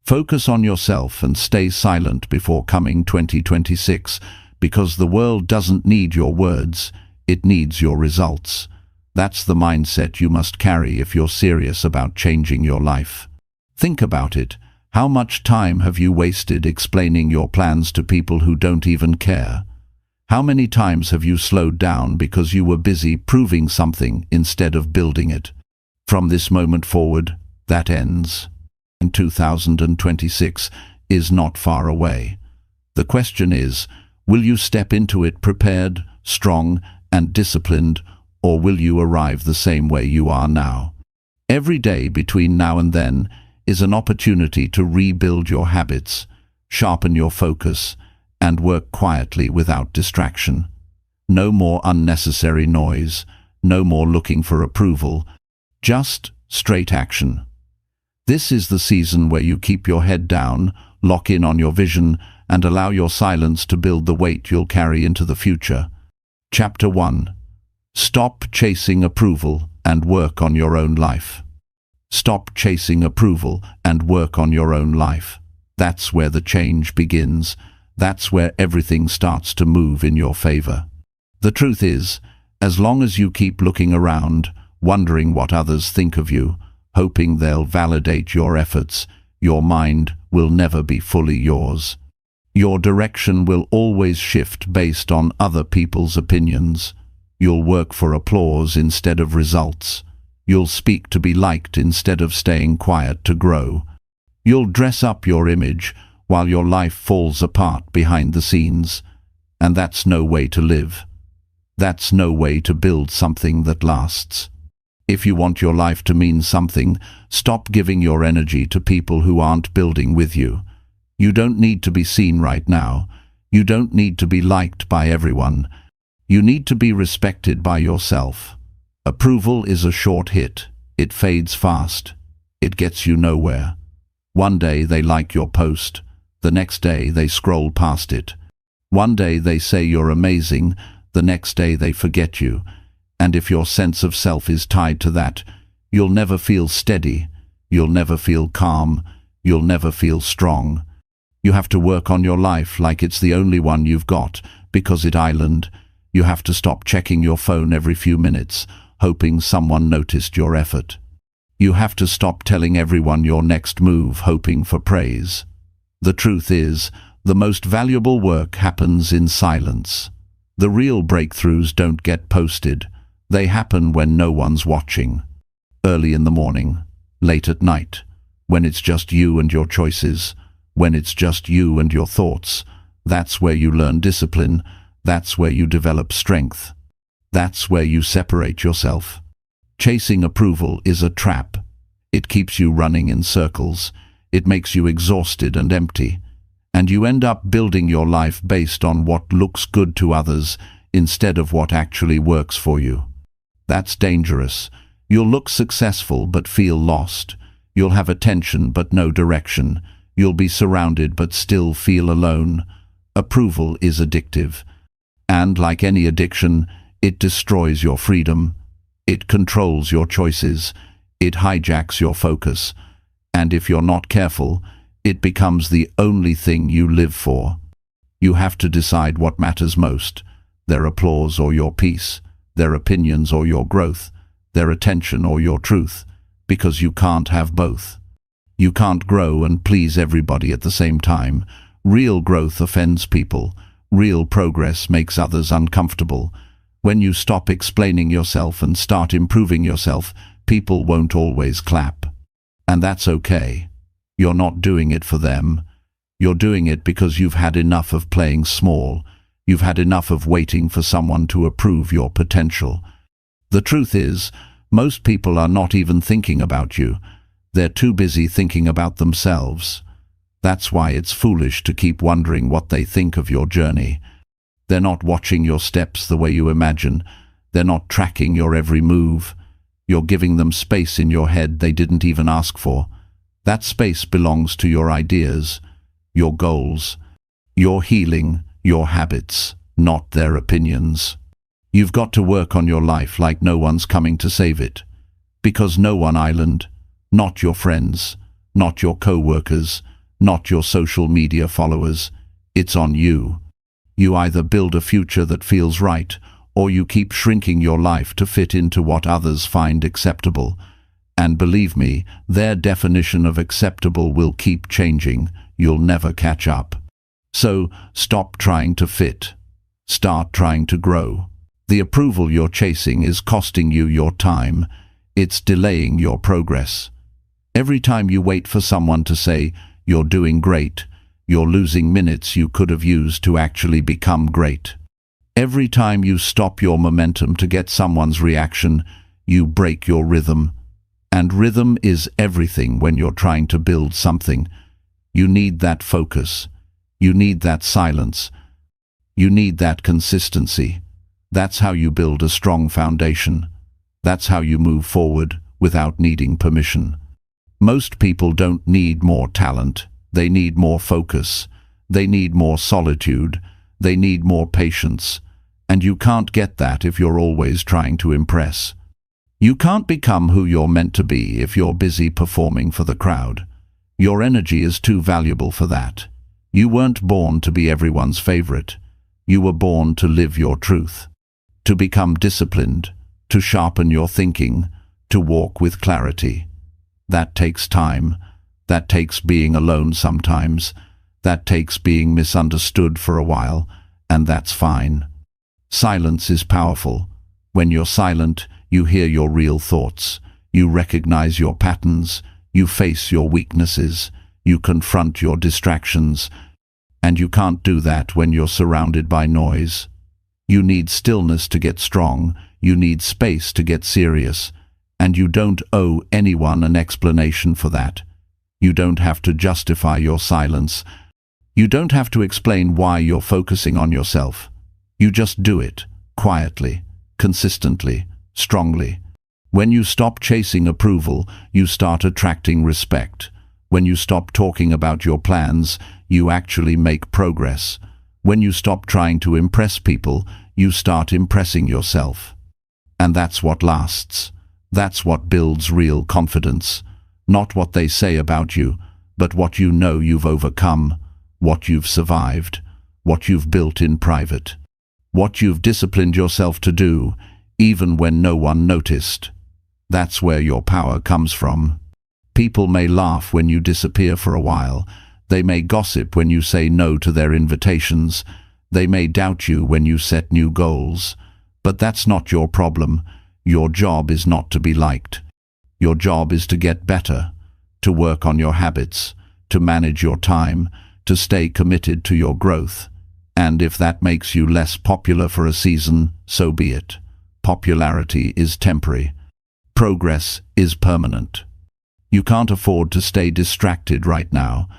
Focus on yourself and stay silent before coming 2026, because the world doesn't need your words, it needs your results. That's the mindset you must carry if you're serious about changing your life. Think about it. How much time have you wasted explaining your plans to people who don't even care? How many times have you slowed down because you were busy proving something instead of building it? From this moment forward, that ends. And 2026 is not far away. The question is, will you step into it prepared, strong, and disciplined, or will you arrive the same way you are now? Every day between now and then is an opportunity to rebuild your habits, sharpen your focus, and work quietly without distraction. No more unnecessary noise, no more looking for approval, just straight action. This is the season where you keep your head down, lock in on your vision, and allow your silence to build the weight you'll carry into the future. Chapter 1. Stop chasing approval and work on your own life. Stop chasing approval and work on your own life. That's where the change begins. That's where everything starts to move in your favor. The truth is, as long as you keep looking around, wondering what others think of you, hoping they'll validate your efforts, your mind will never be fully yours. Your direction will always shift based on other people's opinions. You'll work for applause instead of results. You'll speak to be liked instead of staying quiet to grow. You'll dress up your image while your life falls apart behind the scenes. And that's no way to live. That's no way to build something that lasts. If you want your life to mean something, stop giving your energy to people who aren't building with you. You don't need to be seen right now. You don't need to be liked by everyone. You need to be respected by yourself. Approval is a short hit. It fades fast. It gets you nowhere. One day they like your post. The next day they scroll past it. One day they say you're amazing. The next day they forget you. And if your sense of self is tied to that, you'll never feel steady. You'll never feel calm. You'll never feel strong. You have to work on your life like it's the only one you've got, because it island. You have to stop checking your phone every few minutes, hoping someone noticed your effort. You have to stop telling everyone your next move, hoping for praise. The truth is, the most valuable work happens in silence. The real breakthroughs don't get posted. They happen when no one's watching. Early in the morning, late at night, when it's just you and your choices, when it's just you and your thoughts. That's where you learn discipline. That's where you develop strength. That's where you separate yourself. Chasing approval is a trap. It keeps you running in circles. It makes you exhausted and empty. And you end up building your life based on what looks good to others instead of what actually works for you. That's dangerous. You'll look successful but feel lost. You'll have attention but no direction. You'll be surrounded but still feel alone. Approval is addictive. And like any addiction, it destroys your freedom. It controls your choices. It hijacks your focus. And if you're not careful, it becomes the only thing you live for. You have to decide what matters most: their applause or your peace, their opinions or your growth, their attention or your truth, because you can't have both. You can't grow and please everybody at the same time. Real growth offends people. Real progress makes others uncomfortable. When you stop explaining yourself and start improving yourself, people won't always clap. And that's okay. You're not doing it for them. You're doing it because you've had enough of playing small. You've had enough of waiting for someone to approve your potential. The truth is, most people are not even thinking about you. They're too busy thinking about themselves. That's why it's foolish to keep wondering what they think of your journey. They're not watching your steps the way you imagine. They're not tracking your every move. You're giving them space in your head they didn't even ask for. That space belongs to your ideas, your goals, your healing, your habits, not their opinions. You've got to work on your life like no one's coming to save it. Because no one island, not your friends, not your co-workers, not your social media followers. It's on you. You either build a future that feels right, or you keep shrinking your life to fit into what others find acceptable. And believe me, their definition of acceptable will keep changing. You'll never catch up. So, stop trying to fit. Start trying to grow. The approval you're chasing is costing you your time. It's delaying your progress. Every time you wait for someone to say, "You're doing great," you're losing minutes you could have used to actually become great. Every time you stop your momentum to get someone's reaction, you break your rhythm. And rhythm is everything when you're trying to build something. You need that focus. You need that silence. You need that consistency. That's how you build a strong foundation. That's how you move forward without needing permission. Most people don't need more talent. They need more focus. They need more solitude. They need more patience. And you can't get that if you're always trying to impress. You can't become who you're meant to be if you're busy performing for the crowd. Your energy is too valuable for that. You weren't born to be everyone's favorite. You were born to live your truth, to become disciplined, to sharpen your thinking, to walk with clarity. That takes time. That takes being alone sometimes. That takes being misunderstood for a while, and that's fine. Silence is powerful. When you're silent, you hear your real thoughts. You recognize your patterns. You face your weaknesses. You confront your distractions. And you can't do that when you're surrounded by noise. You need stillness to get strong. You need space to get serious. And you don't owe anyone an explanation for that. You don't have to justify your silence. You don't have to explain why you're focusing on yourself. You just do it, quietly, consistently, strongly. When you stop chasing approval, you start attracting respect. When you stop talking about your plans, you actually make progress. When you stop trying to impress people, you start impressing yourself. And that's what lasts. That's what builds real confidence. Not what they say about you, but what you know you've overcome, what you've survived, what you've built in private, what you've disciplined yourself to do, even when no one noticed. That's where your power comes from. People may laugh when you disappear for a while. They may gossip when you say no to their invitations. They may doubt you when you set new goals. But that's not your problem. Your job is not to be liked. Your job is to get better, to work on your habits, to manage your time, to stay committed to your growth. And if that makes you less popular for a season, so be it. Popularity is temporary. Progress is permanent. You can't afford to stay distracted right now.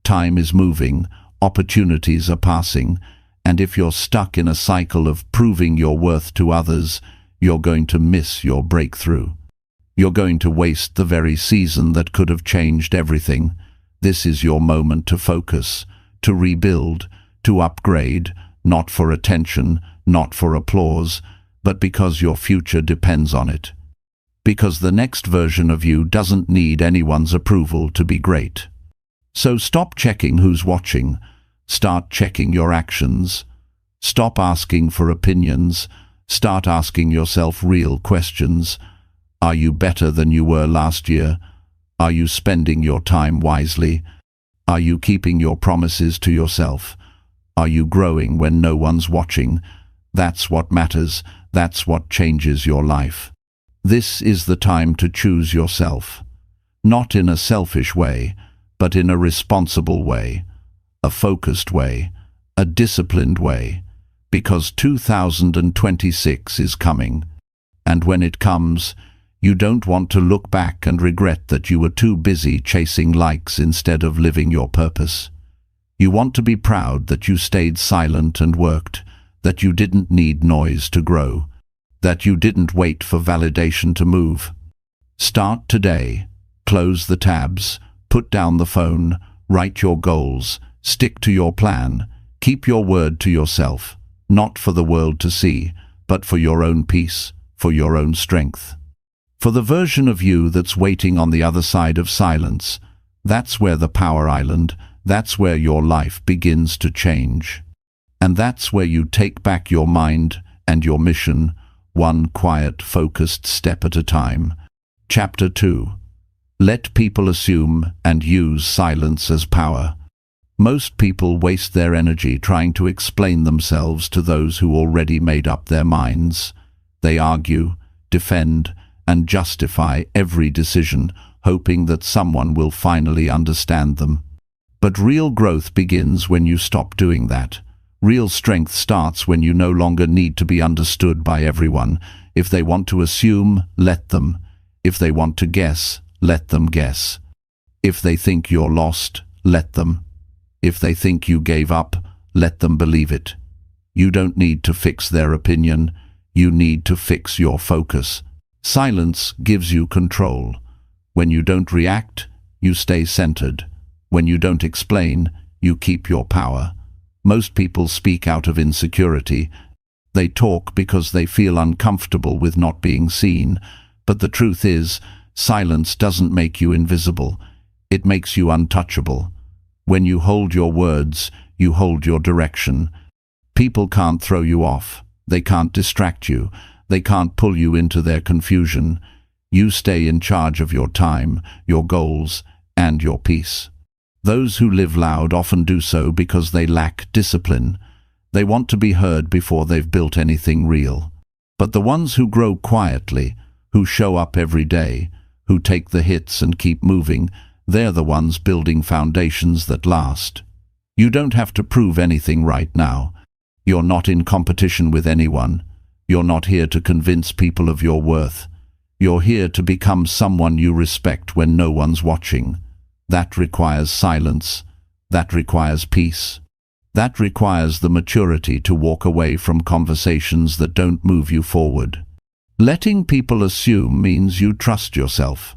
Time is moving, opportunities are passing, and if you're stuck in a cycle of proving your worth to others, you're going to miss your breakthrough. You're going to waste the very season that could have changed everything. This is your moment to focus, to rebuild, to upgrade, not for attention, not for applause, but because your future depends on it. Because the next version of you doesn't need anyone's approval to be great. So stop checking who's watching. Start checking your actions. Stop asking for opinions. Start asking yourself real questions. Are you better than you were last year? Are you spending your time wisely? Are you keeping your promises to yourself? Are you growing when no one's watching? That's what matters. That's what changes your life. This is the time to choose yourself. Not in a selfish way, but in a responsible way, a focused way, a disciplined way. Because 2026 is coming. And when it comes, you don't want to look back and regret that you were too busy chasing likes instead of living your purpose. You want to be proud that you stayed silent and worked, that you didn't need noise to grow, that you didn't wait for validation to move. Start today. Close the tabs. Put down the phone. Write your goals. Stick to your plan. Keep your word to yourself, not for the world to see, but for your own peace, for your own strength. For the version of you that's waiting on the other side of silence. That's where the power island, That's where your life begins to change. And that's where you take back your mind and your mission, one quiet, focused step at a time. Chapter 2. Let people assume and use silence as power. Most people waste their energy trying to explain themselves to those who already made up their minds. They argue, defend, and justify every decision, hoping that someone will finally understand them. But real growth begins when you stop doing that. Real strength starts when you no longer need to be understood by everyone. If they want to assume, let them. If they want to guess, let them guess. If they think you're lost, let them. If they think you gave up, let them believe it. You don't need to fix their opinion. You need to fix your focus. Silence gives you control. When you don't react, you stay centered. When you don't explain, you keep your power. Most people speak out of insecurity. They talk because they feel uncomfortable with not being seen. But the truth is, silence doesn't make you invisible. It makes you untouchable. When you hold your words, you hold your direction. People can't throw you off. They can't distract you. They can't pull you into their confusion. You stay in charge of your time, your goals, and your peace. Those who live loud often do so because they lack discipline. They want to be heard before they've built anything real. But the ones who grow quietly, who show up every day, who take the hits and keep moving, they're the ones building foundations that last. You don't have to prove anything right now. You're not in competition with anyone. You're not here to convince people of your worth. You're here to become someone you respect when no one's watching. That requires silence. That requires peace. That requires the maturity to walk away from conversations that don't move you forward. Letting people assume means you trust yourself.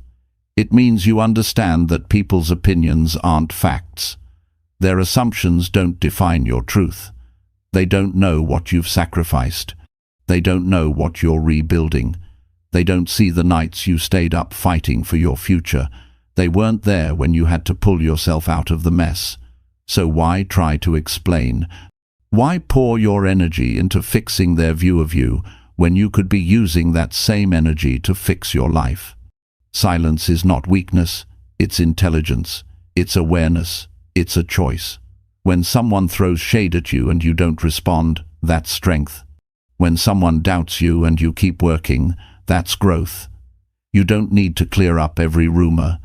It means you understand that people's opinions aren't facts. Their assumptions don't define your truth. They don't know what you've sacrificed. They don't know what you're rebuilding. They don't see the nights you stayed up fighting for your future. They weren't there when you had to pull yourself out of the mess. So why try to explain? Why pour your energy into fixing their view of you when you could be using that same energy to fix your life? Silence is not weakness, it's intelligence, it's awareness, it's a choice. When someone throws shade at you and you don't respond, that's strength. When someone doubts you and you keep working, that's growth. You don't need to clear up every rumor.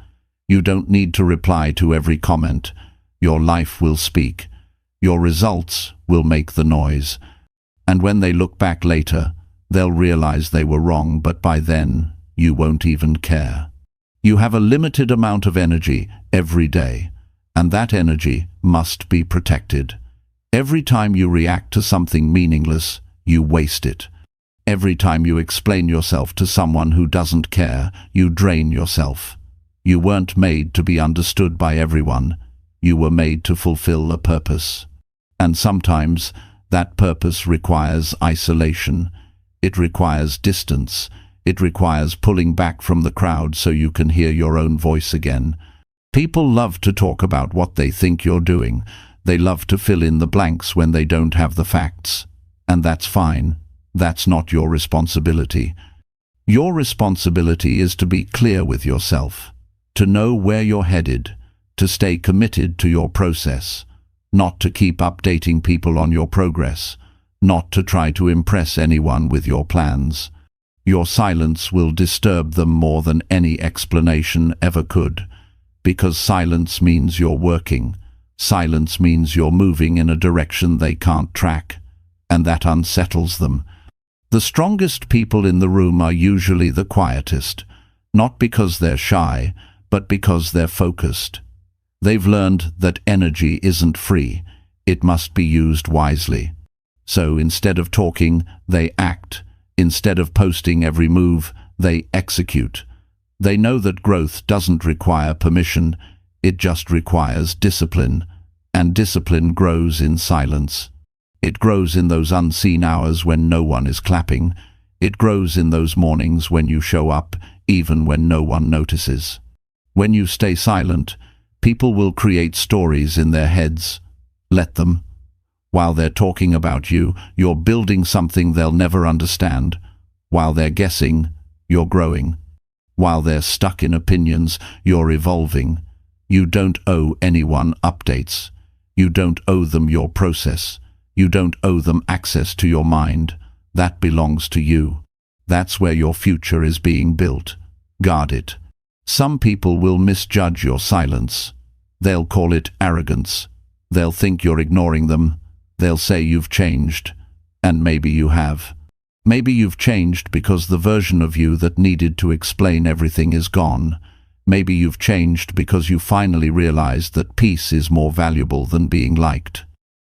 You don't need to reply to every comment. Your life will speak. Your results will make the noise. And when they look back later, they'll realize they were wrong, but by then, you won't even care. You have a limited amount of energy every day, and that energy must be protected. Every time you react to something meaningless, you waste it. Every time you explain yourself to someone who doesn't care, you drain yourself. You weren't made to be understood by everyone. You were made to fulfill a purpose. And sometimes that purpose requires isolation. It requires distance. It requires pulling back from the crowd so you can hear your own voice again. People love to talk about what they think you're doing. They love to fill in the blanks when they don't have the facts. And that's fine. That's not your responsibility. Your responsibility is to be clear with yourself, to know where you're headed, to stay committed to your process, not to keep updating people on your progress, not to try to impress anyone with your plans. Your silence will disturb them more than any explanation ever could, because silence means you're working. Silence means you're moving in a direction they can't track, and that unsettles them. The strongest people in the room are usually the quietest, not because they're shy, but because they're focused. They've learned that energy isn't free, it must be used wisely. So instead of talking, they act. Instead of posting every move, they execute. They know that growth doesn't require permission, it just requires discipline. And discipline grows in silence. It grows in those unseen hours when no one is clapping. It grows in those mornings when you show up, even when no one notices. When you stay silent, People will create stories in their heads. Let them. While they're talking about you, you're building something they'll never understand. While they're guessing, you're growing. While they're stuck in opinions, you're evolving. You don't owe anyone updates. You don't owe them your process. You don't owe them access to your mind. That belongs to you. That's where your future is being built. Guard it. Some people will misjudge your silence. They'll call it arrogance. They'll think you're ignoring them. They'll say you've changed. And maybe you have. Maybe you've changed because the version of you that needed to explain everything is gone. Maybe you've changed because you finally realized that peace is more valuable than being liked.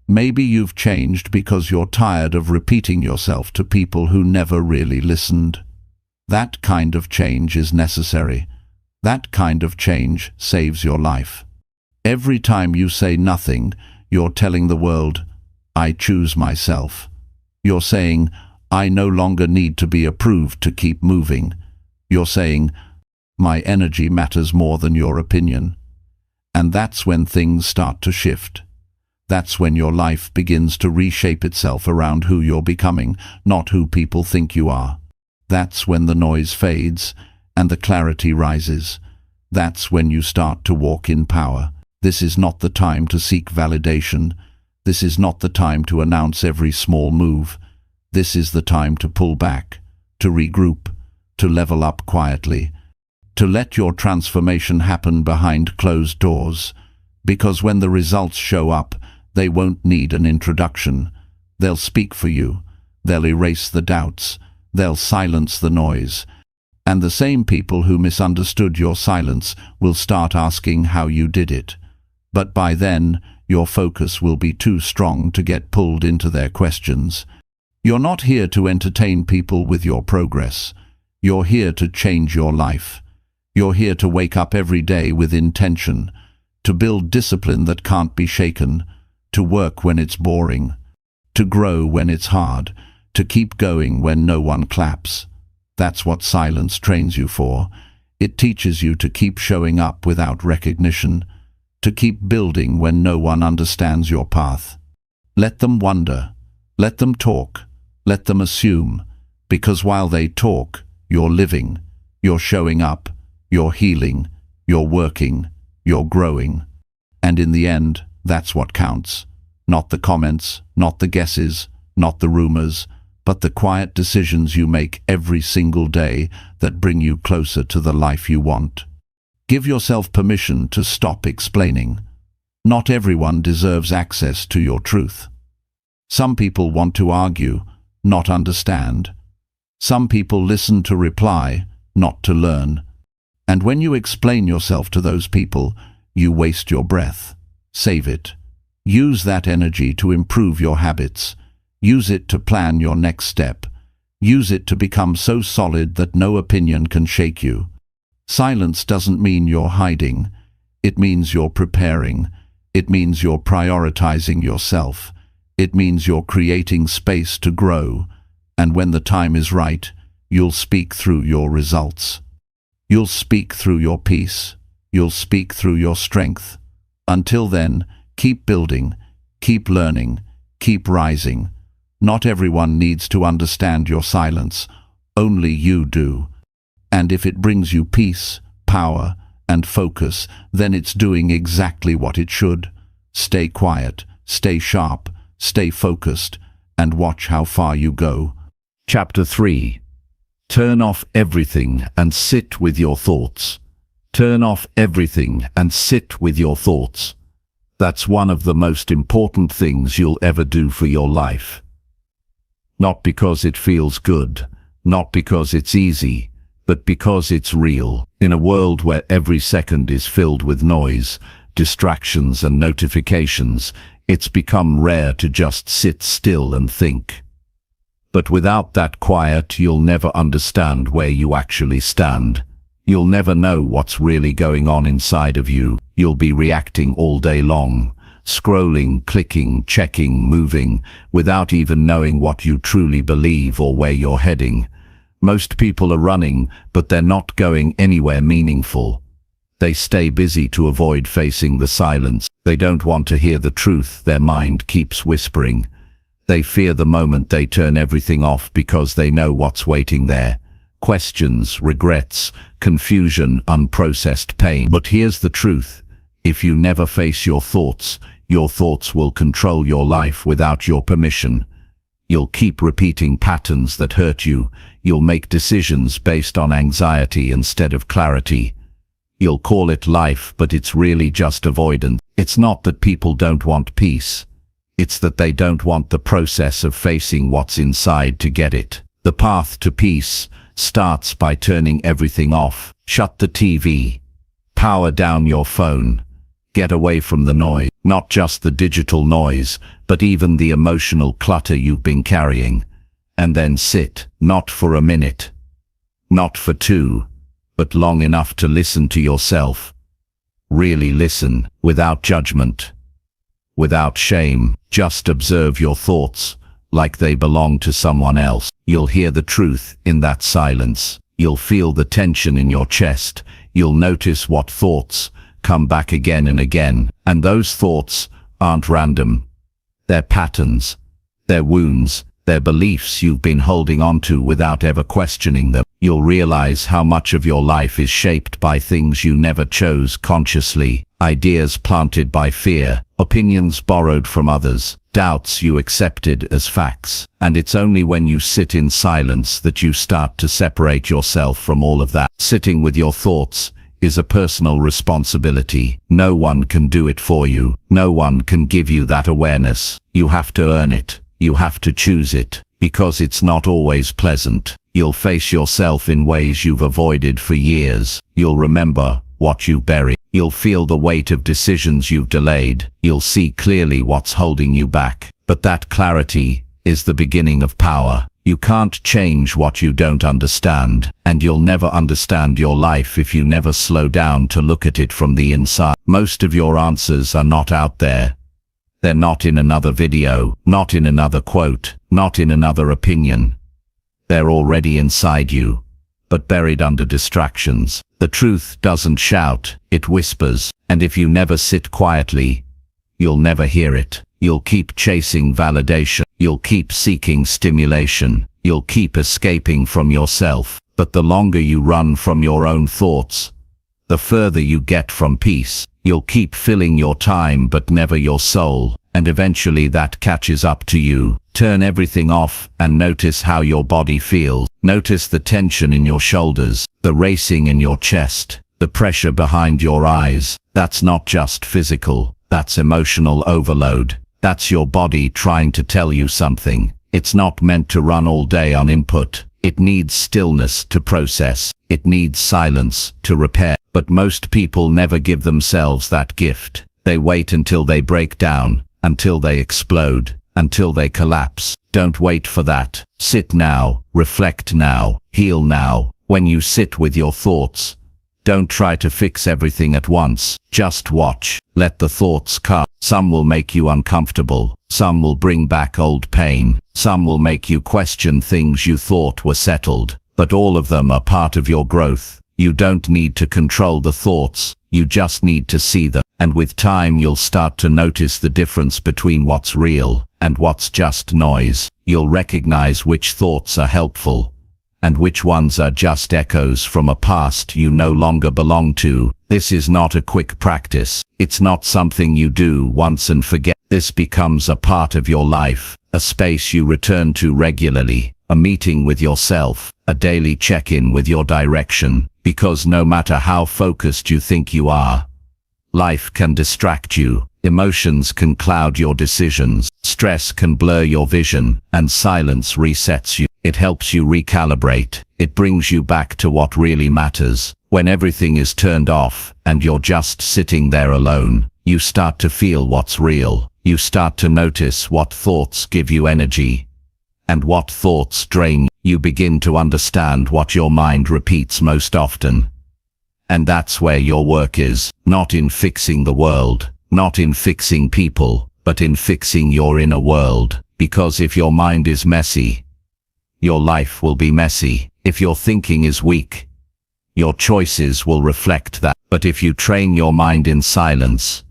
Maybe you've changed because you're tired of repeating yourself to people who never really listened. That kind of change is necessary. That kind of change saves your life. Every time you say nothing, you're telling the world, I choose myself. You're saying, I no longer need to be approved to keep moving. You're saying, my energy matters more than your opinion. And that's when things start to shift. That's when your life begins to reshape itself around who you're becoming, not who people think you are. That's when the noise fades and the clarity rises. That's when you start to walk in power. This is not the time to seek validation. This is not the time to announce every small move. This is the time to pull back, to regroup, to level up quietly, to let your transformation happen behind closed doors. Because when the results show up, they won't need an introduction. They'll speak for you. They'll erase the doubts. They'll silence the noise. And the same people who misunderstood your silence will start asking how you did it. But by then, your focus will be too strong to get pulled into their questions. You're not here to entertain people with your progress. You're here to change your life. You're here to wake up every day with intention, to build discipline that can't be shaken, to work when it's boring, to grow when it's hard, to keep going when no one claps. That's what silence trains you for. It teaches you to keep showing up without recognition, to keep building when no one understands your path. Let them wonder. Let them talk. Let them assume. Because while they talk, you're living. You're showing up. You're healing. You're working. You're growing. And in the end, that's what counts. Not the comments, not the guesses, not the rumors, but the quiet decisions you make every single day that bring you closer to the life you want. Give yourself permission to stop explaining. Not everyone deserves access to your truth. Some people want to argue, not understand. Some people listen to reply, not to learn. And when you explain yourself to those people, you waste your breath. Save it. Use that energy to improve your habits. Use it to plan your next step. Use it to become so solid that no opinion can shake you. Silence doesn't mean you're hiding. It means you're preparing. It means you're prioritizing yourself. It means you're creating space to grow. And when the time is right, you'll speak through your results. You'll speak through your peace. You'll speak through your strength. Until then, keep building, keep learning, keep rising. Not everyone needs to understand your silence. Only you do. And if it brings you peace, power, and focus, then it's doing exactly what it should. Stay quiet, stay sharp, stay focused, and watch how far you go. Chapter 3. Turn off everything and sit with your thoughts. Turn off everything and sit with your thoughts. That's one of the most important things you'll ever do for your life. Not because it feels good, not because it's easy, but because it's real. In a world where every second is filled with noise, distractions and notifications, it's become rare to just sit still and think. But without that quiet, you'll never understand where you actually stand. You'll never know what's really going on inside of you. You'll be reacting all day long, scrolling, clicking, checking, moving, without even knowing what you truly believe or where you're heading. Most people are running, but they're not going anywhere meaningful. They stay busy to avoid facing the silence. They don't want to hear the truth their mind keeps whispering. They fear the moment they turn everything off because they know what's waiting there. Questions, regrets, confusion, unprocessed pain. But here's the truth. If you never face your thoughts will control your life without your permission. You'll keep repeating patterns that hurt you. You'll make decisions based on anxiety instead of clarity. You'll call it life, but it's really just avoidance. It's not that people don't want peace. It's that they don't want the process of facing what's inside to get it. The path to peace starts by turning everything off. Shut the TV. Power down your phone. Get away from the noise. Not just the digital noise, but even the emotional clutter you've been carrying. And then sit, not for a minute, not for two, but long enough to listen to yourself. Really listen, without judgment, without shame. Just observe your thoughts, like they belong to someone else. You'll hear the truth in that silence. You'll feel the tension in your chest. You'll notice what thoughts come back again and again. And those thoughts aren't random. They're patterns. They're wounds. They're beliefs you've been holding on to without ever questioning them. You'll realize how much of your life is shaped by things you never chose consciously. Ideas planted by fear, opinions borrowed from others, doubts you accepted as facts. And it's only when you sit in silence that you start to separate yourself from all of that. Sitting with your thoughts is a personal responsibility. No one can do it for you. No one can give you that awareness. You have to earn it. You have to choose it, because it's not always pleasant. You'll face yourself in ways you've avoided for years. You'll remember what you buried. You'll feel the weight of decisions you've delayed. You'll see clearly what's holding you back. But that clarity is the beginning of power. You can't change what you don't understand, and you'll never understand your life if you never slow down to look at it from the inside. Most of your answers are not out there. They're not in another video, not in another quote, not in another opinion. They're already inside you, but buried under distractions. The truth doesn't shout, it whispers, and if you never sit quietly, you'll never hear it. You'll keep chasing validation. You'll keep seeking stimulation. You'll keep escaping from yourself. But the longer you run from your own thoughts, the further you get from peace. You'll keep filling your time but never your soul, and eventually that catches up to you. Turn everything off and notice how your body feels. Notice the tension in your shoulders, the racing in your chest, the pressure behind your eyes. That's not just physical, that's emotional overload. That's your body trying to tell you something. It's not meant to run all day on input. It needs stillness to process. It needs silence to repair. But most people never give themselves that gift. They wait until they break down, until they explode, until they collapse. Don't wait for that. Sit now, reflect now, heal now. When you sit with your thoughts, don't try to fix everything at once. Just watch. Let the thoughts come. Some will make you uncomfortable. Some will bring back old pain. Some will make you question things you thought were settled. But all of them are part of your growth. You don't need to control the thoughts. You just need to see them. And with time you'll start to notice the difference between what's real and what's just noise. You'll recognize which thoughts are helpful and which ones are just echoes from a past you no longer belong to. This is not a quick practice. It's not something you do once and forget. This becomes a part of your life, a space you return to regularly, a meeting with yourself, a daily check-in with your direction, because no matter how focused you think you are, life can distract you. Emotions can cloud your decisions, stress can blur your vision, and silence resets you. It helps you recalibrate. It brings you back to what really matters. When everything is turned off and you're just sitting there alone, you start to feel what's real. You start to notice what thoughts give you energy and what thoughts drain you. You begin to understand what your mind repeats most often. And that's where your work is, not in fixing the world, not in fixing people, but in fixing your inner world. Because if your mind is messy, your life will be messy. If your thinking is weak, your choices will reflect that. But if you train your mind in silence,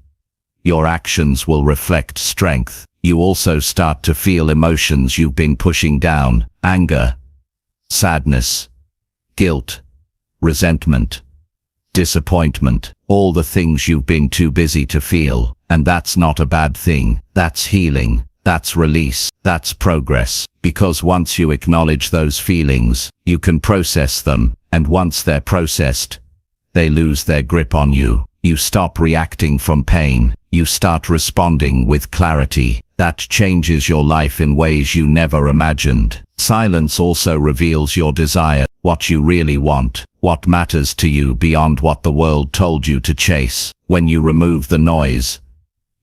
your actions will reflect strength. You also start to feel emotions you've been pushing down: anger, sadness, guilt, resentment, disappointment, all the things you've been too busy to feel. And that's not a bad thing. That's healing. That's release. That's progress. Because once you acknowledge those feelings, you can process them. And once they're processed, they lose their grip on you. You stop reacting from pain. You start responding with clarity. That changes your life in ways you never imagined. Silence also reveals your desire, what you really want, what matters to you beyond what the world told you to chase. When you remove the noise,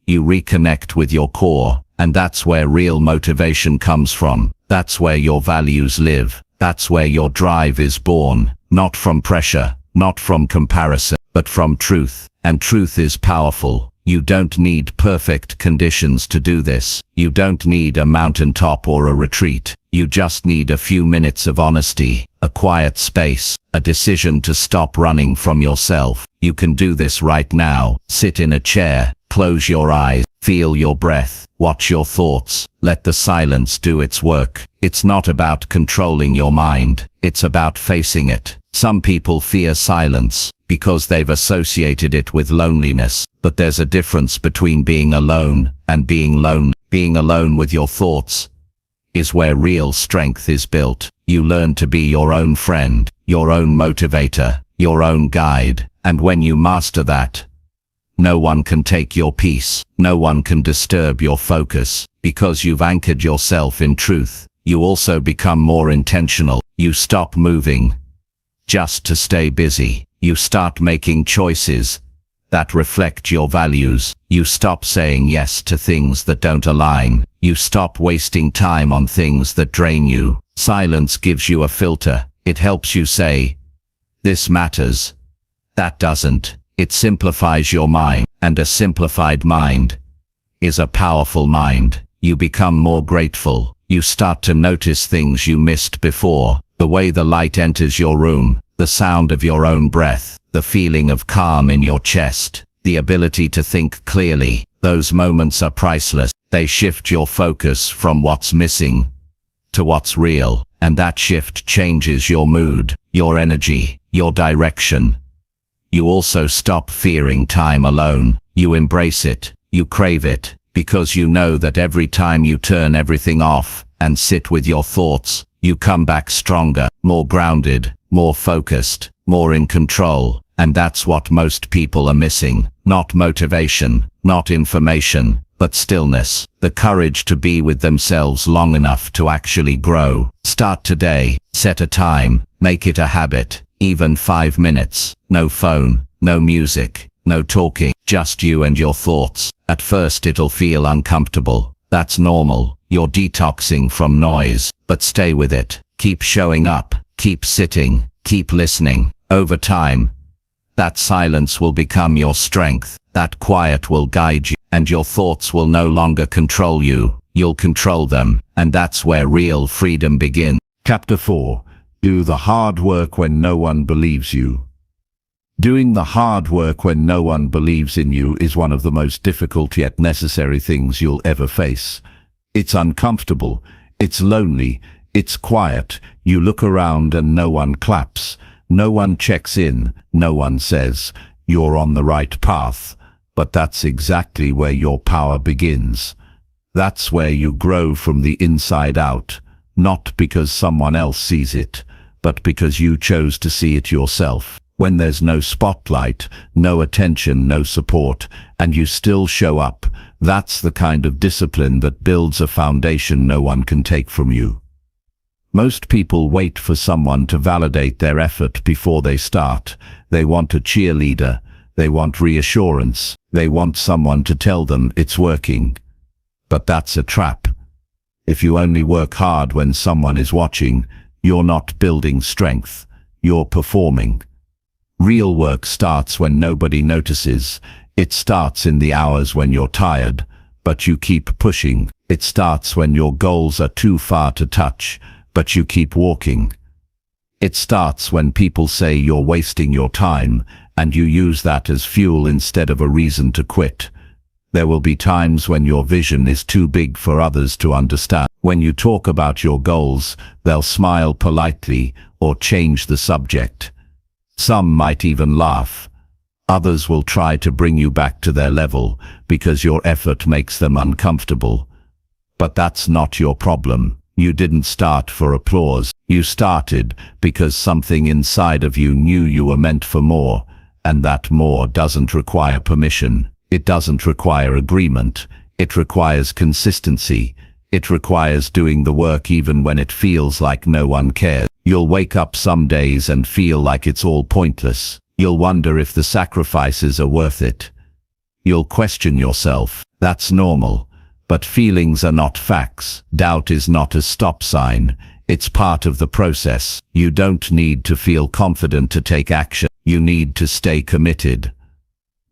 you reconnect with your core, and that's where real motivation comes from. That's where your values live. That's where your drive is born, not from pressure, not from comparison, but from truth. And truth is powerful. You don't need perfect conditions to do this. You don't need a mountaintop or a retreat. You just need a few minutes of honesty, a quiet space, a decision to stop running from yourself. You can do this right now. Sit in a chair, close your eyes, feel your breath, watch your thoughts, let the silence do its work. It's not about controlling your mind. It's about facing it. Some people fear silence because they've associated it with loneliness. But there's a difference between being alone and being lonely. Being alone with your thoughts is where real strength is built. You learn to be your own friend, your own motivator, your own guide. And when you master that, no one can take your peace. No one can disturb your focus. Because you've anchored yourself in truth, you also become more intentional. You stop moving just to stay busy. You start making choices that reflect your values. You stop saying yes to things that don't align. You stop wasting time on things that drain you. Silence gives you a filter. It helps you say, this matters, that doesn't. It simplifies your mind, and a simplified mind is a powerful mind. You become more grateful. You start to notice things you missed before. The way the light enters your room, the sound of your own breath, the feeling of calm in your chest, the ability to think clearly. Those moments are priceless. They shift your focus from what's missing to what's real, and that shift changes your mood, your energy, your direction. You also stop fearing time alone. You embrace it. You crave it, because you know that every time you turn everything off and sit with your thoughts, you come back stronger, more grounded, more focused, more in control. And that's what most people are missing. Not motivation, not information, but stillness. The courage to be with themselves long enough to actually grow. Start today. Set a time. Make it a habit. Even 5 minutes. No phone, no music, no talking. Just you and your thoughts. At first it'll feel uncomfortable. That's normal. You're detoxing from noise. But stay with it. Keep showing up. Keep sitting. Keep listening. Over time, that silence will become your strength. That quiet will guide you, and your thoughts will no longer control you. You'll control them, and that's where real freedom begins. Chapter 4. Do the hard work when no one believes you. Doing the hard work when no one believes in you is one of the most difficult yet necessary things you'll ever face. It's uncomfortable, it's lonely, it's quiet. You look around and no one claps, no one checks in, no one says, you're on the right path. But that's exactly where your power begins. That's where you grow from the inside out, not because someone else sees it, but because you chose to see it yourself. When there's no spotlight, no attention, no support, and you still show up, that's the kind of discipline that builds a foundation no one can take from you. Most people wait for someone to validate their effort before they start. They want a cheerleader. They want reassurance. They want someone to tell them it's working. But that's a trap. If you only work hard when someone is watching, you're not building strength. You're performing. Real work starts when nobody notices. It starts in the hours when you're tired, but you keep pushing. It starts when your goals are too far to touch, but you keep walking. It starts when people say you're wasting your time, and you use that as fuel instead of a reason to quit. There will be times when your vision is too big for others to understand. When you talk about your goals, they'll smile politely or change the subject. Some might even laugh. Others will try to bring you back to their level because your effort makes them uncomfortable. But that's not your problem. You didn't start for applause. You started because something inside of you knew you were meant for more, and that more doesn't require permission. It doesn't require agreement. It requires consistency. It requires doing the work even when it feels like no one cares. You'll wake up some days and feel like it's all pointless. You'll wonder if the sacrifices are worth it. You'll question yourself. That's normal. But feelings are not facts. Doubt is not a stop sign. It's part of the process. You don't need to feel confident to take action. You need to stay committed.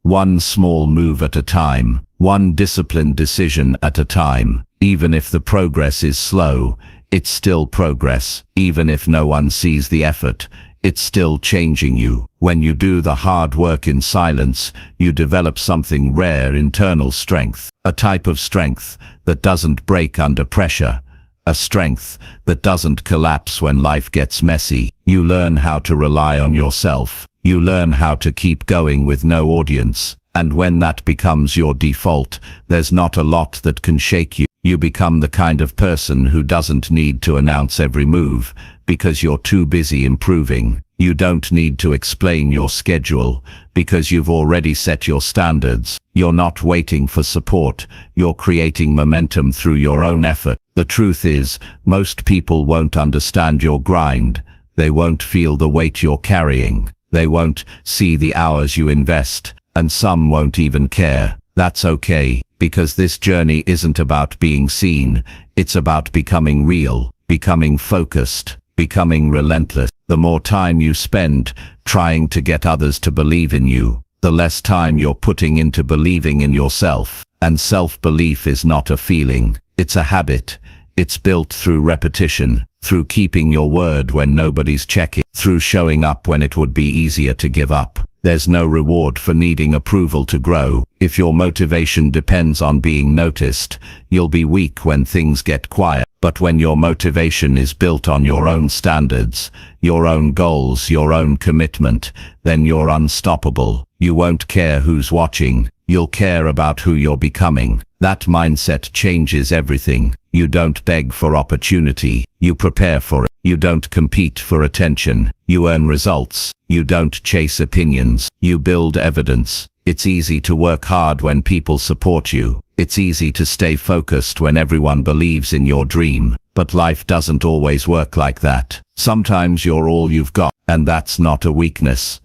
One small move at a time, one disciplined decision at a time. Even if the progress is slow, it's still progress. Even if no one sees the effort, it's still changing you. When you do the hard work in silence, you develop something rare: internal strength. A type of strength that doesn't break under pressure. A strength that doesn't collapse when life gets messy. You learn how to rely on yourself. You learn how to keep going with no audience. And when that becomes your default, there's not a lot that can shake you. You become the kind of person who doesn't need to announce every move because you're too busy improving. You don't need to explain your schedule because you've already set your standards. You're not waiting for support. You're creating momentum through your own effort. The truth is, most people won't understand your grind. They won't feel the weight you're carrying. They won't see the hours you invest, and some won't even care. That's okay, because this journey isn't about being seen. It's about becoming real, becoming focused, becoming relentless. The more time you spend trying to get others to believe in you, the less time you're putting into believing in yourself. And self-belief is not a feeling, it's a habit. It's built through repetition, through keeping your word when nobody's checking, through showing up when it would be easier to give up. There's no reward for needing approval to grow. If your motivation depends on being noticed, you'll be weak when things get quiet. But when your motivation is built on your own standards, your own goals, your own commitment, then you're unstoppable. You won't care who's watching. You'll care about who you're becoming. That mindset changes everything. You don't beg for opportunity. You prepare for it. You don't compete for attention. You earn results. You don't chase opinions. You build evidence. It's easy to work hard when people support you. It's easy to stay focused when everyone believes in your dream. But life doesn't always work like that. Sometimes you're all you've got, and that's not a weakness.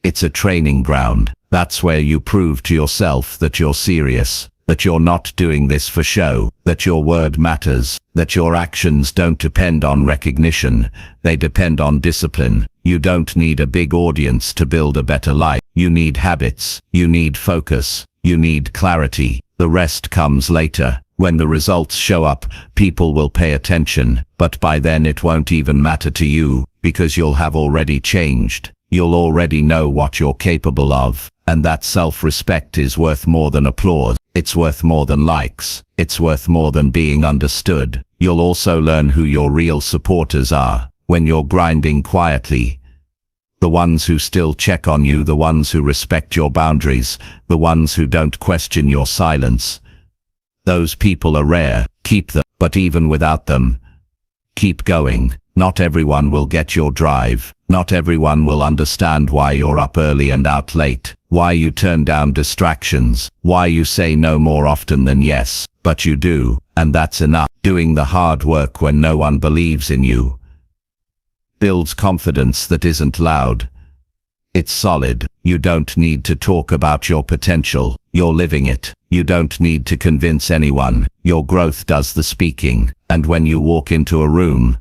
It's a training ground. That's where you prove to yourself that you're serious, that you're not doing this for show, that your word matters, that your actions don't depend on recognition, they depend on discipline. You don't need a big audience to build a better life. You need habits, you need focus, you need clarity. The rest comes later. When the results show up, people will pay attention, but by then it won't even matter to you, because you'll have already changed. You'll already know what you're capable of, and that self-respect is worth more than applause. It's worth more than likes. It's worth more than being understood. You'll also learn who your real supporters are when you're grinding quietly. The ones who still check on you, the ones who respect your boundaries, the ones who don't question your silence. Those people are rare. Keep them, but even without them, keep going. Not everyone will get your drive. Not everyone will understand why you're up early and out late, why you turn down distractions, why you say no more often than yes, but you do, and that's enough. Doing the hard work when no one believes in you builds confidence that isn't loud. It's solid. You don't need to talk about your potential. You're living it. You don't need to convince anyone. Your growth does the speaking. And when you walk into a room,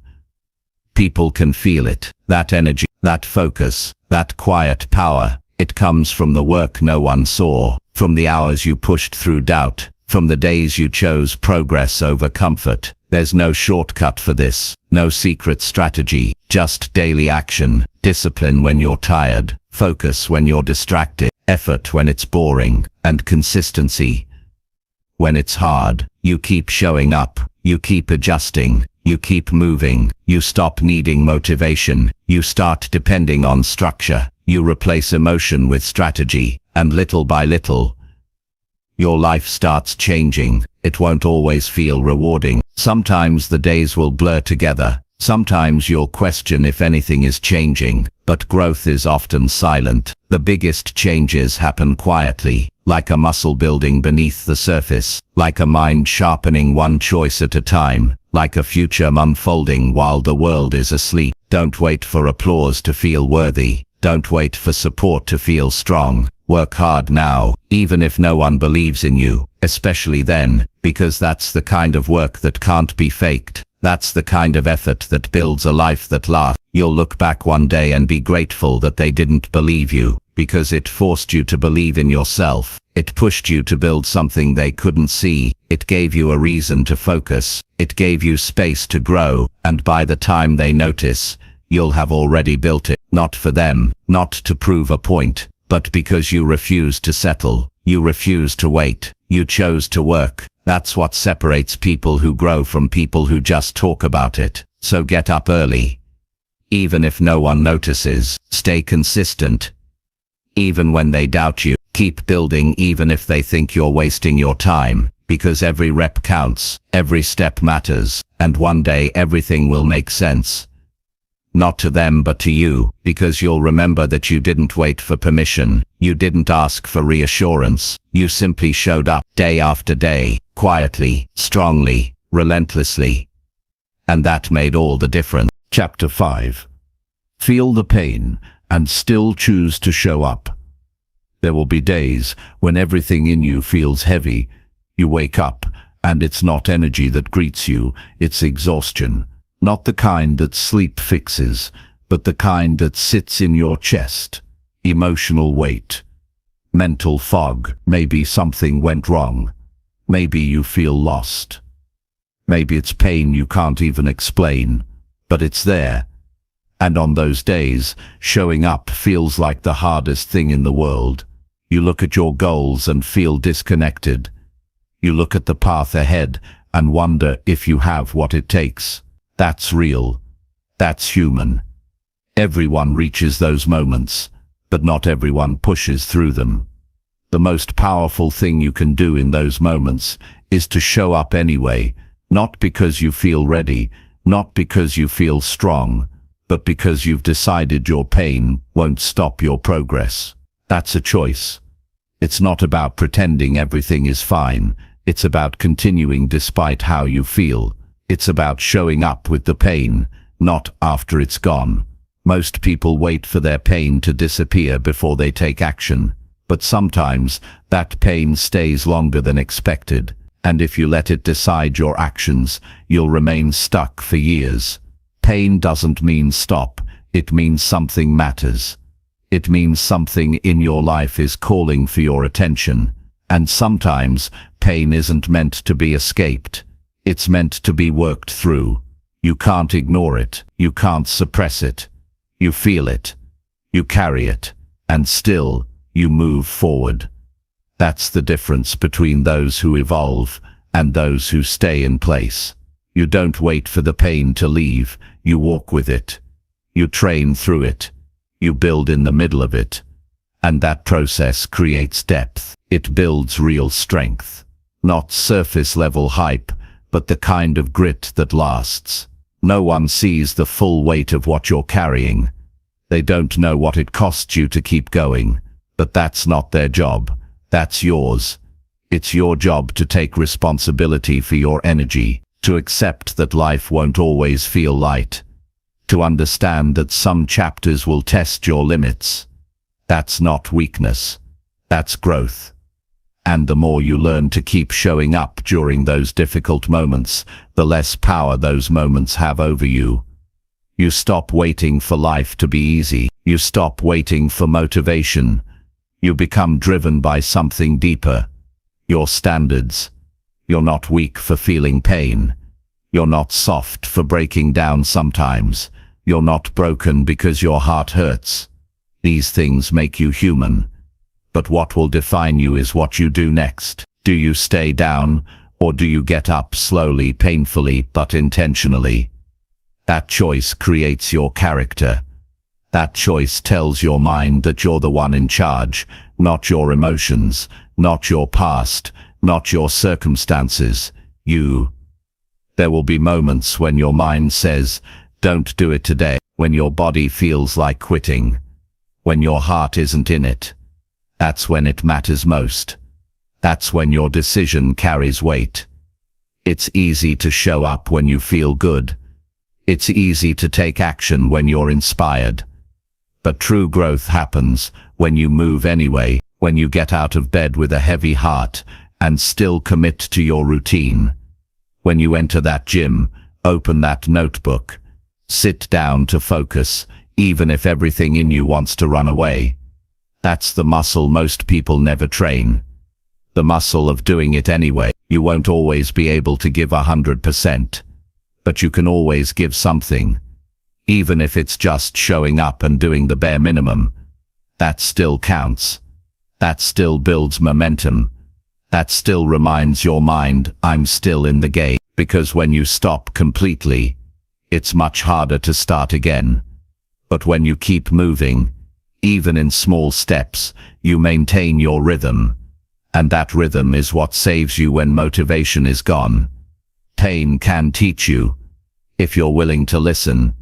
people can feel it. That energy, that focus, that quiet power. It comes from the work no one saw, from the hours you pushed through doubt, from the days you chose progress over comfort. There's no shortcut for this, no secret strategy, just daily action, discipline when you're tired, focus when you're distracted, effort when it's boring, and consistency when it's hard. You keep showing up, you keep adjusting, you keep moving, you stop needing motivation, you start depending on structure, you replace emotion with strategy, and little by little, your life starts changing. It won't always feel rewarding. Sometimes the days will blur together. Sometimes you'll question if anything is changing, but growth is often silent. The biggest changes happen quietly, like a muscle building beneath the surface, like a mind sharpening one choice at a time, like a future unfolding while the world is asleep. Don't wait for applause to feel worthy. Don't wait for support to feel strong. Work hard now, even if no one believes in you, especially then, because that's the kind of work that can't be faked. That's the kind of effort that builds a life that lasts. You'll look back one day and be grateful that they didn't believe you, because it forced you to believe in yourself. It pushed you to build something they couldn't see. It gave you a reason to focus. It gave you space to grow, and by the time they notice, you'll have already built it. Not for them, not to prove a point, but because you refused to settle. You refused to wait. You chose to work. That's what separates people who grow from people who just talk about it. So get up early. Even if no one notices, stay consistent. Even when they doubt you, keep building even if they think you're wasting your time, because every rep counts, every step matters, and one day everything will make sense. Not to them but to you, because you'll remember that you didn't wait for permission, you didn't ask for reassurance, you simply showed up day after day, quietly, strongly, relentlessly. And that made all the difference. Chapter 5. Feel the pain and still choose to show up. There will be days when everything in you feels heavy. You wake up, and it's not energy that greets you, it's exhaustion. Not the kind that sleep fixes, but the kind that sits in your chest. Emotional weight. Mental fog. Maybe something went wrong. Maybe you feel lost. Maybe it's pain you can't even explain, but it's there. And on those days, showing up feels like the hardest thing in the world. You look at your goals and feel disconnected. You look at the path ahead and wonder if you have what it takes. That's real. That's human. Everyone reaches those moments, but not everyone pushes through them. The most powerful thing you can do in those moments is to show up anyway, not because you feel ready, not because you feel strong, but because you've decided your pain won't stop your progress. That's a choice. It's not about pretending everything is fine. It's about continuing despite how you feel. It's about showing up with the pain, not after it's gone. Most people wait for their pain to disappear before they take action, but sometimes that pain stays longer than expected, and if you let it decide your actions, you'll remain stuck for years. Pain doesn't mean stop, it means something matters. It means something in your life is calling for your attention, and sometimes pain isn't meant to be escaped. It's meant to be worked through. You can't ignore it. You can't suppress it. You feel it. You carry it. And still, you move forward. That's the difference between those who evolve and those who stay in place. You don't wait for the pain to leave. You walk with it. You train through it. You build in the middle of it. And that process creates depth. It builds real strength. Not surface-level hype, but the kind of grit that lasts. No one sees the full weight of what you're carrying. They don't know what it costs you to keep going, but that's not their job. That's yours. It's your job to take responsibility for your energy, to accept that life won't always feel light, to understand that some chapters will test your limits. That's not weakness. That's growth. And the more you learn to keep showing up during those difficult moments, the less power those moments have over you. You stop waiting for life to be easy. You stop waiting for motivation. You become driven by something deeper. Your standards. You're not weak for feeling pain. You're not soft for breaking down sometimes. You're not broken because your heart hurts. These things make you human. But what will define you is what you do next. Do you stay down, or do you get up slowly, painfully, but intentionally? That choice creates your character. That choice tells your mind that you're the one in charge, not your emotions, not your past, not your circumstances, you. There will be moments when your mind says, "Don't do it today," when your body feels like quitting, when your heart isn't in it. That's when it matters most. That's when your decision carries weight. It's easy to show up when you feel good. It's easy to take action when you're inspired. But true growth happens when you move anyway, when you get out of bed with a heavy heart and still commit to your routine. When you enter that gym, open that notebook, sit down to focus, even if everything in you wants to run away. That's the muscle most people never train. The muscle of doing it anyway. You won't always be able to give 100%, but you can always give something. Even if it's just showing up and doing the bare minimum. That still counts. That still builds momentum. That still reminds your mind, I'm still in the game. Because when you stop completely, it's much harder to start again. But when you keep moving, even in small steps, you maintain your rhythm. And that rhythm is what saves you when motivation is gone. Pain can teach you, if you're willing to listen.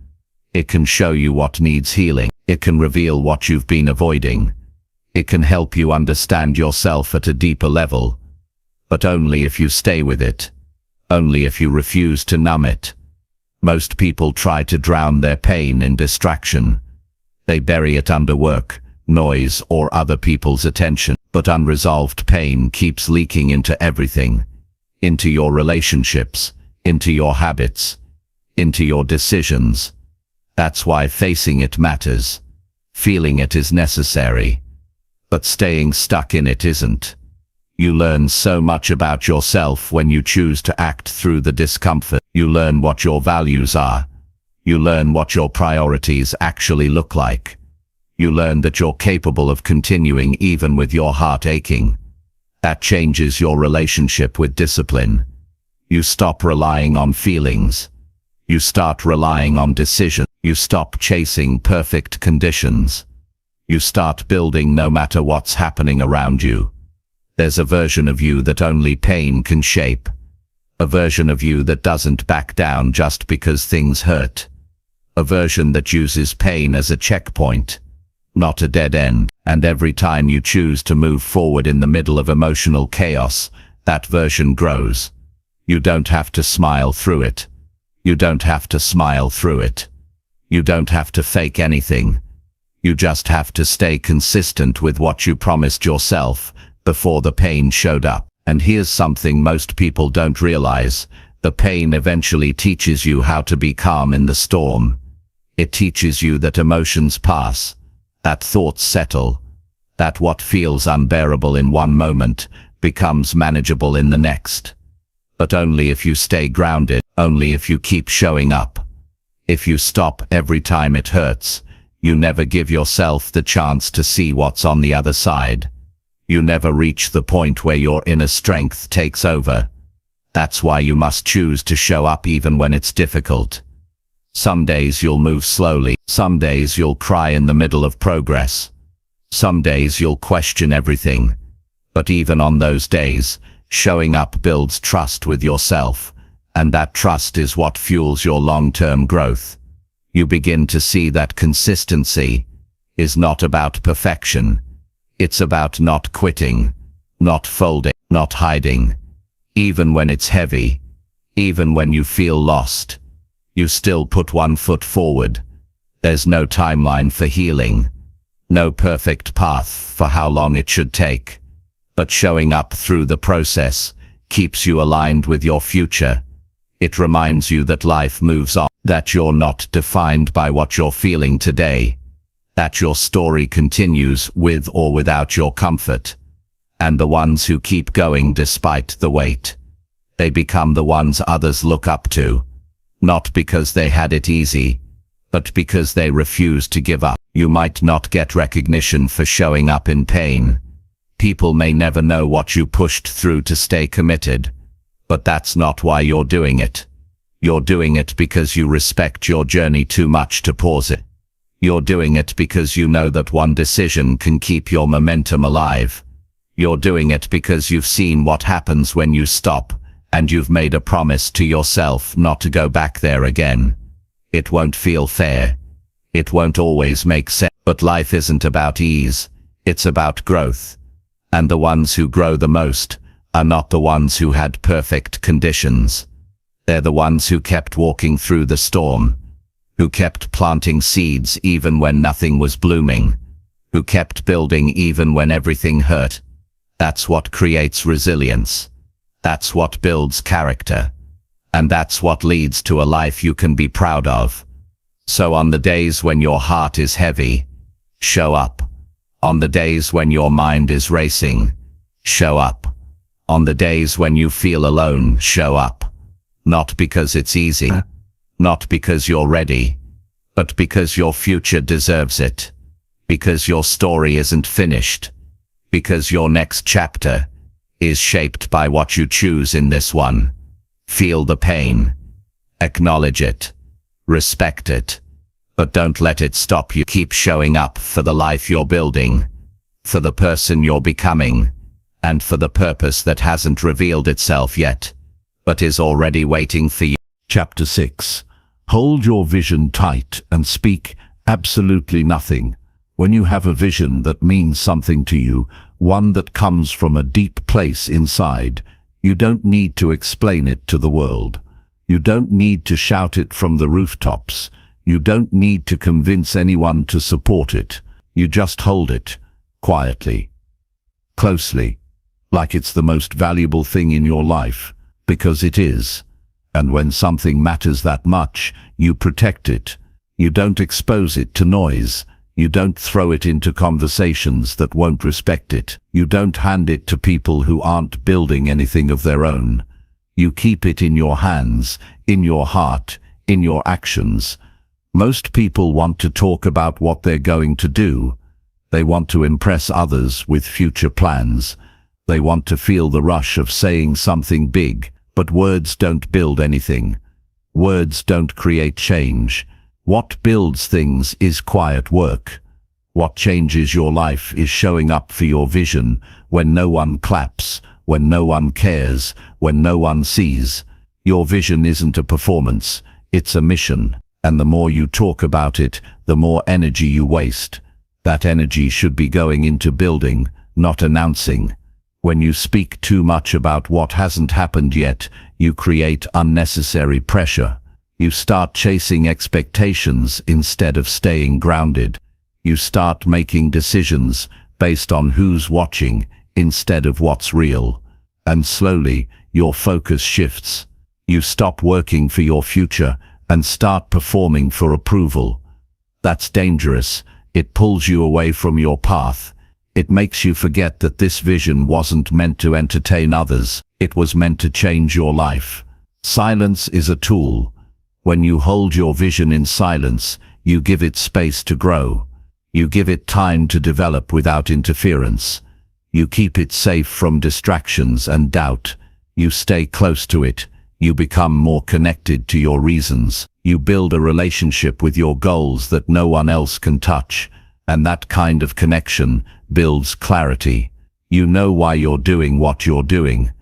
It can show you what needs healing. It can reveal what you've been avoiding. It can help you understand yourself at a deeper level. But only if you stay with it. Only if you refuse to numb it. Most people try to drown their pain in distraction. They bury it under work, noise, or other people's attention. But unresolved pain keeps leaking into everything. Into your relationships, into your habits, into your decisions. That's why facing it matters. Feeling it is necessary. But staying stuck in it isn't. You learn so much about yourself when you choose to act through the discomfort. You learn what your values are. You learn what your priorities actually look like. You learn that you're capable of continuing even with your heart aching. That changes your relationship with discipline. You stop relying on feelings. You start relying on decision. You stop chasing perfect conditions. You start building no matter what's happening around you. There's a version of you that only pain can shape. A version of you that doesn't back down just because things hurt. A version that uses pain as a checkpoint, not a dead end. And every time you choose to move forward in the middle of emotional chaos, that version grows. You don't have to smile through it. You don't have to smile through it. You don't have to fake anything. You just have to stay consistent with what you promised yourself before the pain showed up. And here's something most people don't realize. The pain eventually teaches you how to be calm in the storm. It teaches you that emotions pass, that thoughts settle, that what feels unbearable in one moment becomes manageable in the next. But only if you stay grounded, only if you keep showing up. If you stop every time it hurts, you never give yourself the chance to see what's on the other side. You never reach the point where your inner strength takes over. That's why you must choose to show up even when it's difficult. Some days you'll move slowly. Some days you'll cry in the middle of progress. Some days you'll question everything. But even on those days, showing up builds trust with yourself. And that trust is what fuels your long-term growth. You begin to see that consistency is not about perfection. It's about not quitting, not folding, not hiding. Even when it's heavy, even when you feel lost, you still put one foot forward. There's no timeline for healing, no perfect path for how long it should take. But showing up through the process keeps you aligned with your future. It reminds you that life moves on, that you're not defined by what you're feeling today, that your story continues with or without your comfort. And the ones who keep going despite the weight, They become the ones others look up to, not because they had it easy, but because they refused to give up. You might not get recognition for showing up in pain. People may never know what you pushed through to stay committed, but that's not why you're doing it. You're doing it because you respect your journey too much to pause it. You're doing it because you know that one decision can keep your momentum alive. You're doing it because you've seen what happens when you stop, and you've made a promise to yourself not to go back there again. It won't feel fair. It won't always make sense. But life isn't about ease. It's about growth. And the ones who grow the most are not the ones who had perfect conditions. They're the ones who kept walking through the storm, who kept planting seeds even when nothing was blooming, who kept building even when everything hurt. That's what creates resilience. That's what builds character. And that's what leads to a life you can be proud of. So on the days when your heart is heavy, show up. On the days when your mind is racing, show up. On the days when you feel alone, show up. Not because it's easy, not because you're ready, but because your future deserves it. Because your story isn't finished. Because your next chapter is shaped by what you choose in this one. Feel the pain. Acknowledge it. Respect it. But don't let it stop you. Keep showing up for the life you're building, for the person you're becoming, and for the purpose that hasn't revealed itself yet, but is already waiting for you. Chapter 6. Hold your vision tight and speak absolutely nothing. When you have a vision that means something to you, one that comes from a deep place inside, you don't need to explain it to the world. You don't need to shout it from the rooftops. You don't need to convince anyone to support it. You just hold it, quietly, closely, like it's the most valuable thing in your life, because it is. And when something matters that much, you protect it. You don't expose it to noise. You don't throw it into conversations that won't respect it. You don't hand it to people who aren't building anything of their own. You keep it in your hands, in your heart, in your actions. Most people want to talk about what they're going to do. They want to impress others with future plans. They want to feel the rush of saying something big, but words don't build anything. Words don't create change. What builds things is quiet work. What changes your life is showing up for your vision when no one claps, when no one cares, when no one sees. Your vision isn't a performance, it's a mission. And the more you talk about it, the more energy you waste. That energy should be going into building, not announcing. When you speak too much about what hasn't happened yet, you create unnecessary pressure. You start chasing expectations instead of staying grounded. You start making decisions based on who's watching instead of what's real. And slowly, your focus shifts. You stop working for your future and start performing for approval. That's dangerous. It pulls you away from your path. It makes you forget that this vision wasn't meant to entertain others. It was meant to change your life. Silence is a tool. When you hold your vision in silence, you give it space to grow. You give it time to develop without interference. You keep it safe from distractions and doubt. You stay close to it. You become more connected to your reasons. You build a relationship with your goals that no one else can touch. And that kind of connection builds clarity. You know why you're doing what you're doing.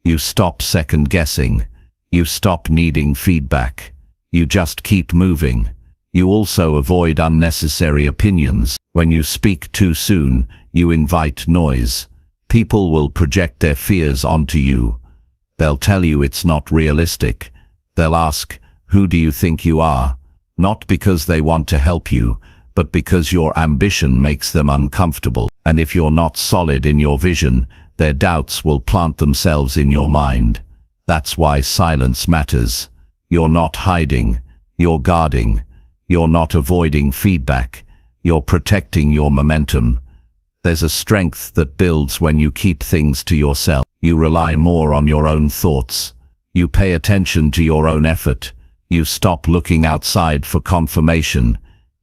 You stop second-guessing. You stop needing feedback. You just keep moving. You also avoid unnecessary opinions. When you speak too soon, you invite noise. People will project their fears onto you. They'll tell you it's not realistic. They'll ask, "Who do you think you are?" Not because they want to help you, but because your ambition makes them uncomfortable. And if you're not solid in your vision, their doubts will plant themselves in your mind. That's why silence matters. You're not hiding. You're guarding. You're not avoiding feedback. You're protecting your momentum. There's a strength that builds when you keep things to yourself. You rely more on your own thoughts. You pay attention to your own effort. You stop looking outside for confirmation.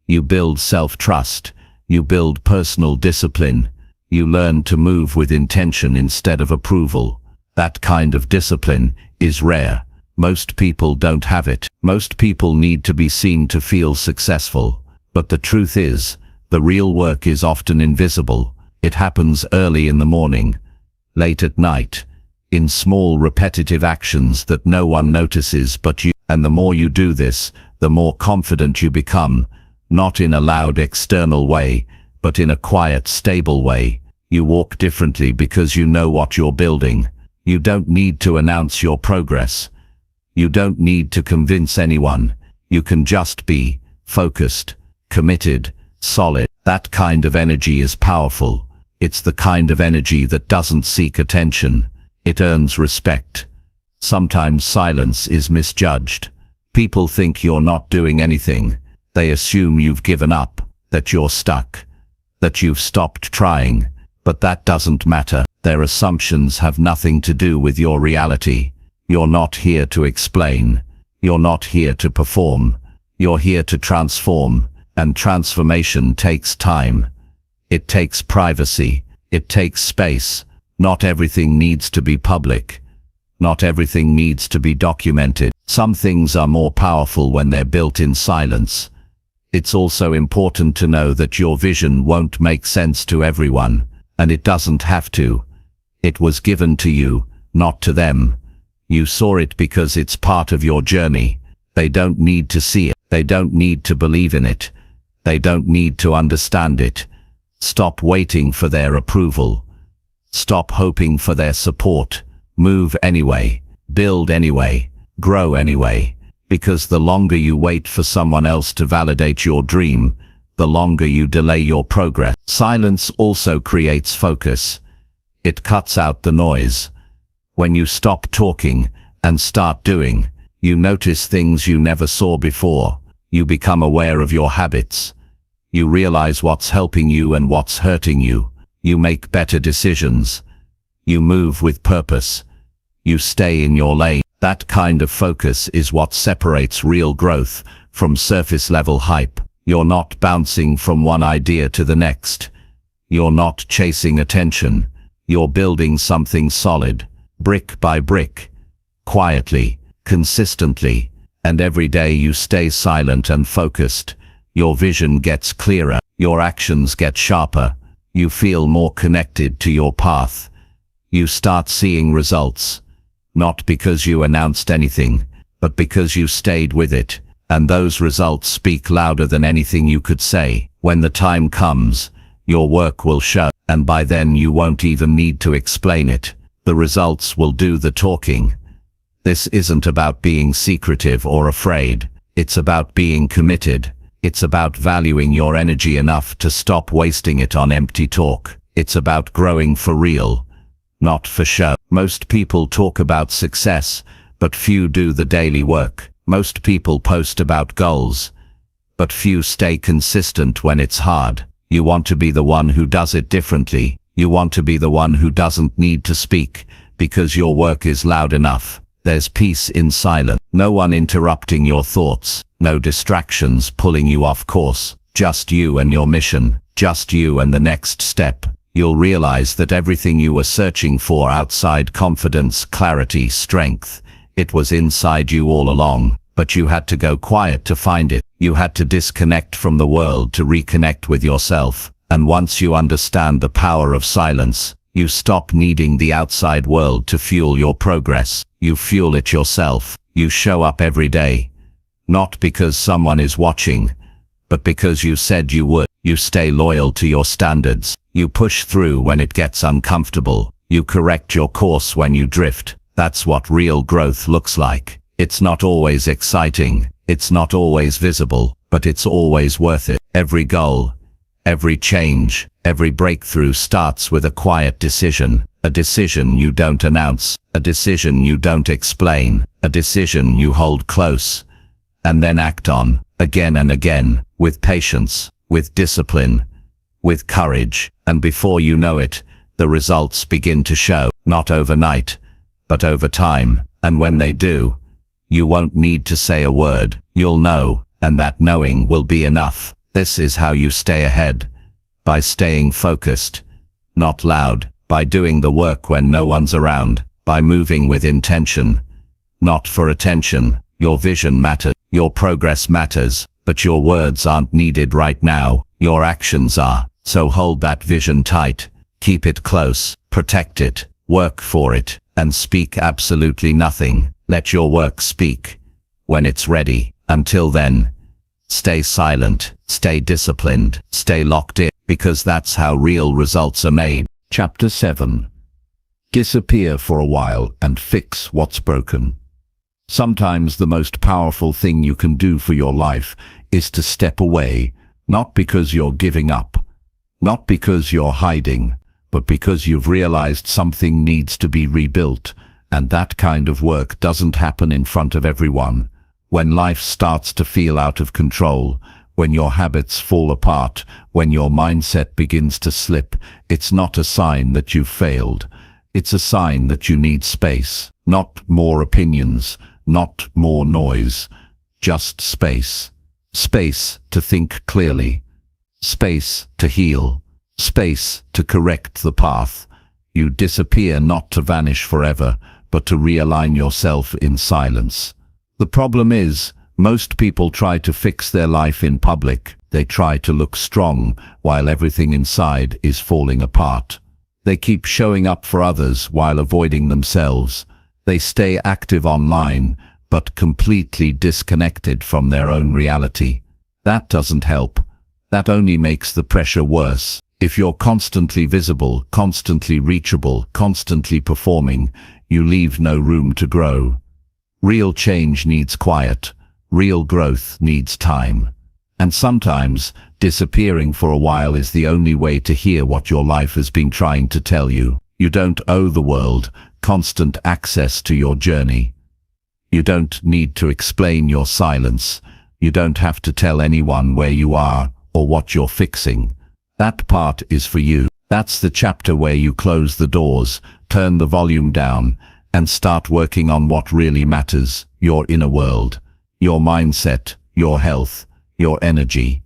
You build self-trust. You build personal discipline. You learn to move with intention instead of approval. That kind of discipline is rare. Most people don't have it. Most people need to be seen to feel successful. But the truth is, the real work is often invisible. It happens early in the morning, late at night, in small repetitive actions that no one notices but you. And the more you do this, the more confident you become, not in a loud external way, but in a quiet, stable way. You walk differently because you know what you're building. You don't need to announce your progress. You don't need to convince anyone. You can just be focused, committed, solid. That kind of energy is powerful. It's the kind of energy that doesn't seek attention. It earns respect. Sometimes silence is misjudged. People think you're not doing anything. They assume you've given up, that you're stuck, that you've stopped trying. But that doesn't matter. Their assumptions have nothing to do with your reality. You're not here to explain. You're not here to perform. You're here to transform. And transformation takes time. It takes privacy. It takes space. Not everything needs to be public. Not everything needs to be documented. Some things are more powerful when they're built in silence. It's also important to know that your vision won't make sense to everyone, and it doesn't have to. It was given to you, not to them. You saw it because it's part of your journey. They don't need to see it. They don't need to believe in it. They don't need to understand it. Stop waiting for their approval. Stop hoping for their support. Move anyway. Build anyway. Grow anyway. Because the longer you wait for someone else to validate your dream, the longer you delay your progress. Silence also creates focus. It cuts out the noise. When you stop talking and start doing, you notice things you never saw before. You become aware of your habits. You realize what's helping you and what's hurting you. You make better decisions. You move with purpose. You stay in your lane. That kind of focus is what separates real growth from surface-level hype. You're not bouncing from one idea to the next. You're not chasing attention. You're building something solid, brick by brick, quietly, consistently, and every day you stay silent and focused. Your vision gets clearer. Your actions get sharper. You feel more connected to your path. You start seeing results. Not because you announced anything, but because you stayed with it, and those results speak louder than anything you could say. When the time comes, your work will show, and by then you won't even need to explain it. The results will do the talking. This isn't about being secretive or afraid. It's about being committed. It's about valuing your energy enough to stop wasting it on empty talk. It's about growing for real, not for show. Most people talk about success, but few do the daily work. Most people post about goals, but few stay consistent when it's hard. You want to be the one who does it differently. You want to be the one who doesn't need to speak, because your work is loud enough. There's peace in silence. No one interrupting your thoughts. No distractions pulling you off course. Just you and your mission. Just you and the next step. You'll realize that everything you were searching for outside confidence, clarity, strength, it was inside you all along, but you had to go quiet to find it. You had to disconnect from the world to reconnect with yourself. And once you understand the power of silence, you stop needing the outside world to fuel your progress. You fuel it yourself. You show up every day. Not because someone is watching, but because you said you would. You stay loyal to your standards. You push through when it gets uncomfortable. You correct your course when you drift. That's what real growth looks like. It's not always exciting. It's not always visible, but it's always worth it. Every goal, every change, every breakthrough starts with a quiet decision. A decision you don't announce. A decision you don't explain. A decision you hold close and then act on, again and again, with patience, with discipline, with courage. And before you know it, the results begin to show, not overnight, but over time. And when they do, you won't need to say a word. You'll know, and that knowing will be enough. This is how you stay ahead. By staying focused, not loud. By doing the work when no one's around. By moving with intention, not for attention. Your vision matters. Your progress matters, but your words aren't needed right now. Your actions are. So hold that vision tight. Keep it close. Protect it. Work for it. And speak absolutely nothing. Let your work speak when it's ready. Until then, stay silent, stay disciplined, stay locked in, because that's how real results are made. Chapter 7. Disappear for a while and fix what's broken. Sometimes the most powerful thing you can do for your life is to step away, not because you're giving up, not because you're hiding, but because you've realized something needs to be rebuilt, and that kind of work doesn't happen in front of everyone. When life starts to feel out of control, when your habits fall apart, when your mindset begins to slip, it's not a sign that you've failed. It's a sign that you need space. Not more opinions, not more noise, just space. Space to think clearly. Space to heal. Space to correct the path. You disappear not to vanish forever, but to realign yourself in silence. The problem is, most people try to fix their life in public. They try to look strong while everything inside is falling apart. They keep showing up for others while avoiding themselves. They stay active online, but completely disconnected from their own reality. That doesn't help. That only makes the pressure worse. If you're constantly visible, constantly reachable, constantly performing, you leave no room to grow. Real change needs quiet. Real growth needs time. And sometimes, disappearing for a while is the only way to hear what your life has been trying to tell you. You don't owe the world constant access to your journey. You don't need to explain your silence. You don't have to tell anyone where you are or what you're fixing. That part is for you. That's the chapter where you close the doors, turn the volume down, and start working on what really matters, your inner world, your mindset, your health, your energy,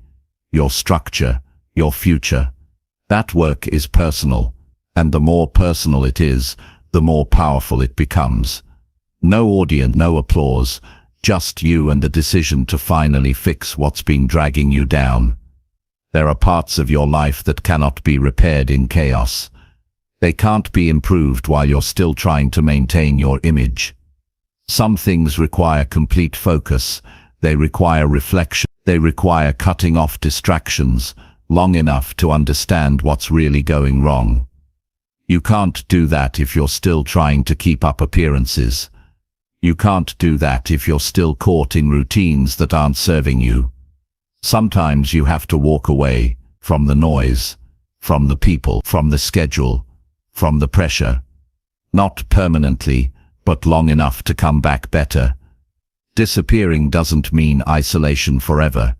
your structure, your future. That work is personal, and the more personal it is, the more powerful it becomes. No audience, no applause, just you and the decision to finally fix what's been dragging you down. There are parts of your life that cannot be repaired in chaos. They can't be improved while you're still trying to maintain your image. Some things require complete focus. They require reflection. They require cutting off distractions long enough to understand what's really going wrong. You can't do that if you're still trying to keep up appearances. You can't do that if you're still caught in routines that aren't serving you. Sometimes you have to walk away from the noise, from the people, from the schedule, from the pressure. Not permanently, but long enough to come back better. Disappearing doesn't mean isolation forever.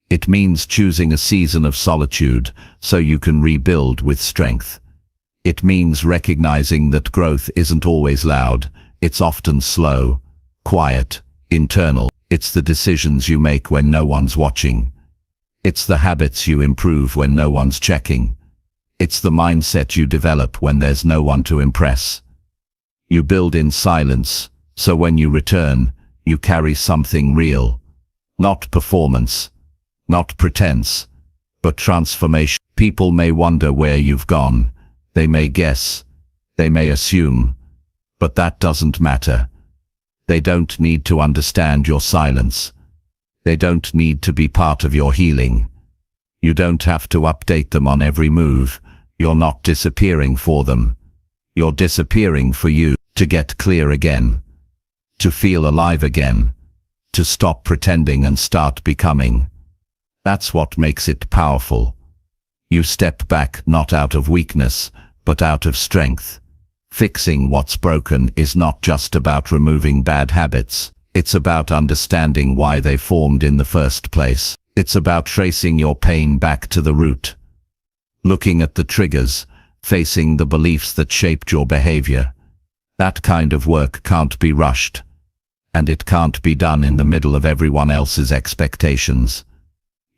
It means choosing a season of solitude so you can rebuild with strength. It means recognizing that growth isn't always loud. It's often slow, quiet, internal. It's the decisions you make when no one's watching. It's the habits you improve when no one's checking. It's the mindset you develop when there's no one to impress. You build in silence, so when you return, you carry something real. Not performance, not pretense, but transformation. People may wonder where you've gone. They may guess. They may assume. But that doesn't matter. They don't need to understand your silence. They don't need to be part of your healing. You don't have to update them on every move. You're not disappearing for them. You're disappearing for you, to get clear again, to feel alive again, to stop pretending and start becoming. That's what makes it powerful. You step back not out of weakness, but out of strength. Fixing what's broken is not just about removing bad habits. It's about understanding why they formed in the first place. It's about tracing your pain back to the root. Looking at the triggers, facing the beliefs that shaped your behavior, That kind of work can't be rushed, and it can't be done in the middle of everyone else's expectations.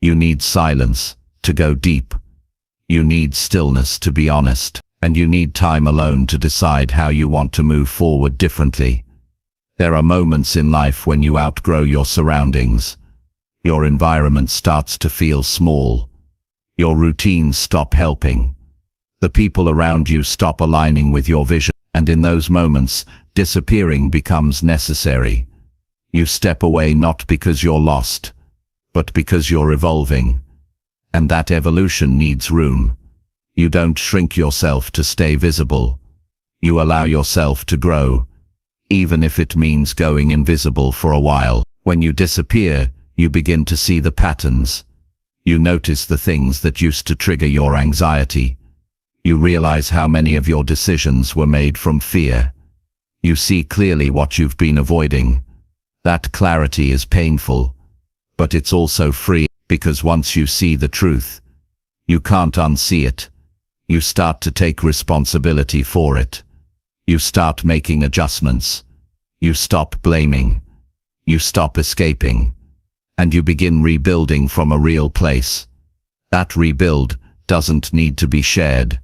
You need silence to go deep. You need stillness to be honest, and you need time alone to decide how you want to move forward differently. There are moments in life when you outgrow your surroundings. Your environment starts to feel small. Your routines stop helping. The people around you stop aligning with your vision, and in those moments, disappearing becomes necessary. You step away not because you're lost, but because you're evolving. And that evolution needs room. You don't shrink yourself to stay visible. You allow yourself to grow, even if it means going invisible for a while. When you disappear, you begin to see the patterns. You notice the things that used to trigger your anxiety. You realize how many of your decisions were made from fear. You see clearly what you've been avoiding. That clarity is painful, but it's also free, because once you see the truth, you can't unsee it. You start to take responsibility for it. You start making adjustments. You stop blaming. You stop escaping. And you begin rebuilding from a real place. That rebuild doesn't need to be shared.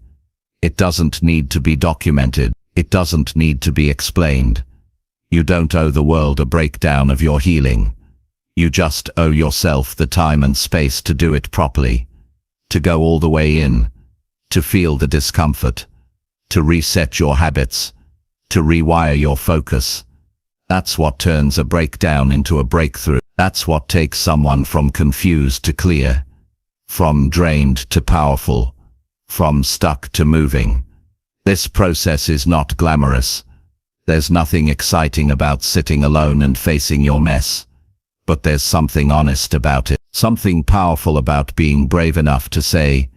It doesn't need to be documented. It doesn't need to be explained. You don't owe the world a breakdown of your healing. You just owe yourself the time and space to do it properly. To go all the way in. To feel the discomfort. To reset your habits. To rewire your focus. That's what turns a breakdown into a breakthrough. That's what takes someone from confused to clear. From drained to powerful. From stuck to moving. This process is not glamorous. There's nothing exciting about sitting alone and facing your mess. But there's something honest about it. Something powerful about being brave enough to say,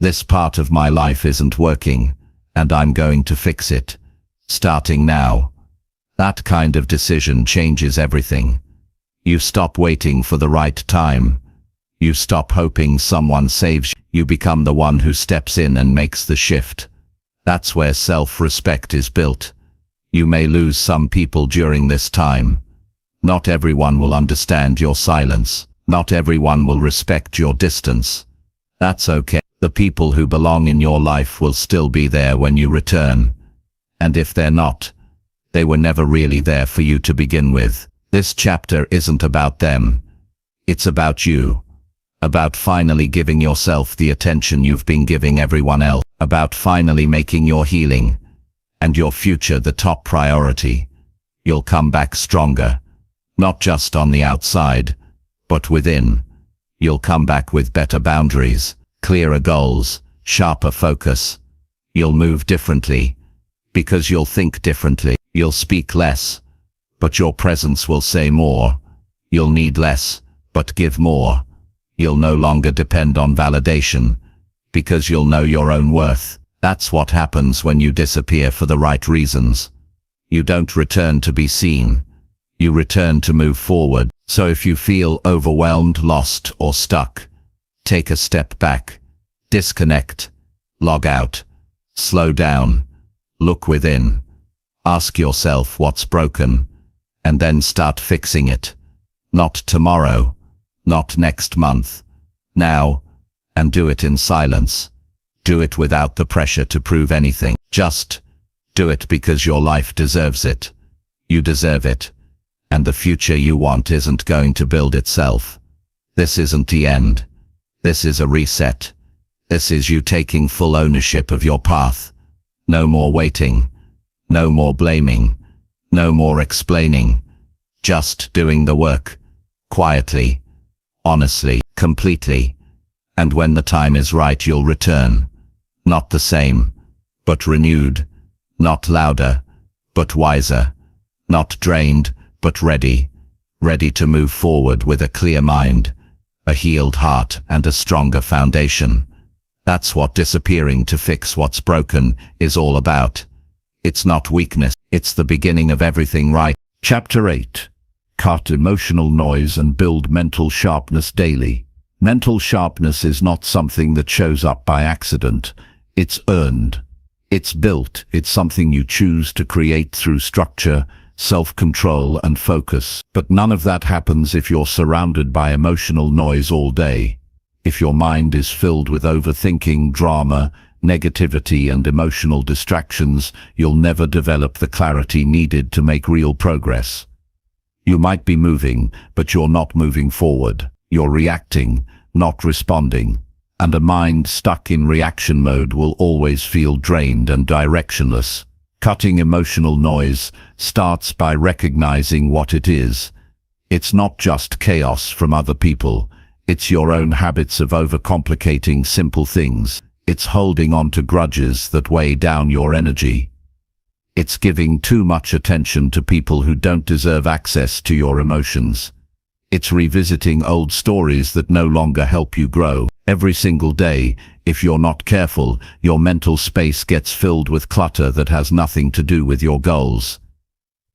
this part of my life isn't working, and I'm going to fix it. Starting now. That kind of decision changes everything. You stop waiting for the right time. You stop hoping someone saves you. You become the one who steps in and makes the shift. That's where self-respect is built. You may lose some people during this time. Not everyone will understand your silence. Not everyone will respect your distance. That's okay. The people who belong in your life will still be there when you return. And if they're not, they were never really there for you to begin with. This chapter isn't about them. It's about you. About finally giving yourself the attention you've been giving everyone else. About finally making your healing and your future the top priority. You'll come back stronger. Not just on the outside, but within. You'll come back with better boundaries, clearer goals, sharper focus. You'll move differently, because you'll think differently. You'll speak less, but your presence will say more. You'll need less, but give more. You'll no longer depend on validation, because you'll know your own worth. That's what happens when you disappear for the right reasons. You don't return to be seen. You return to move forward. So if you feel overwhelmed, lost, or stuck, take a step back. Disconnect. Log out. Slow down. Look within. Ask yourself what's broken, and then start fixing it. Not tomorrow. Not next month. Now. And do it in silence. Do it without the pressure to prove anything. Just do it because your life deserves it. You deserve it. And the future you want isn't going to build itself. This isn't the end. This is a reset. This is you taking full ownership of your path. No more waiting. No more blaming. No more explaining. Just doing the work. Quietly. Honestly. Completely. And when the time is right, you'll return. Not the same, but renewed. Not louder, but wiser. Not drained, but ready. Ready to move forward with a clear mind, a healed heart, and a stronger foundation. That's what disappearing to fix what's broken is all about. It's not weakness, it's the beginning of everything right. Chapter 8. Cut emotional noise and build mental sharpness daily. Mental sharpness is not something that shows up by accident. It's earned. It's built, it's something you choose to create through structure, self-control and focus. But none of that happens if you're surrounded by emotional noise all day. If your mind is filled with overthinking, drama, negativity and emotional distractions, you'll never develop the clarity needed to make real progress. You might be moving, but you're not moving forward. You're reacting, not responding. And a mind stuck in reaction mode will always feel drained and directionless. Cutting emotional noise starts by recognizing what it is. It's not just chaos from other people. It's your own habits of overcomplicating simple things. It's holding on to grudges that weigh down your energy. It's giving too much attention to people who don't deserve access to your emotions. It's revisiting old stories that no longer help you grow. Every single day, if you're not careful, your mental space gets filled with clutter that has nothing to do with your goals.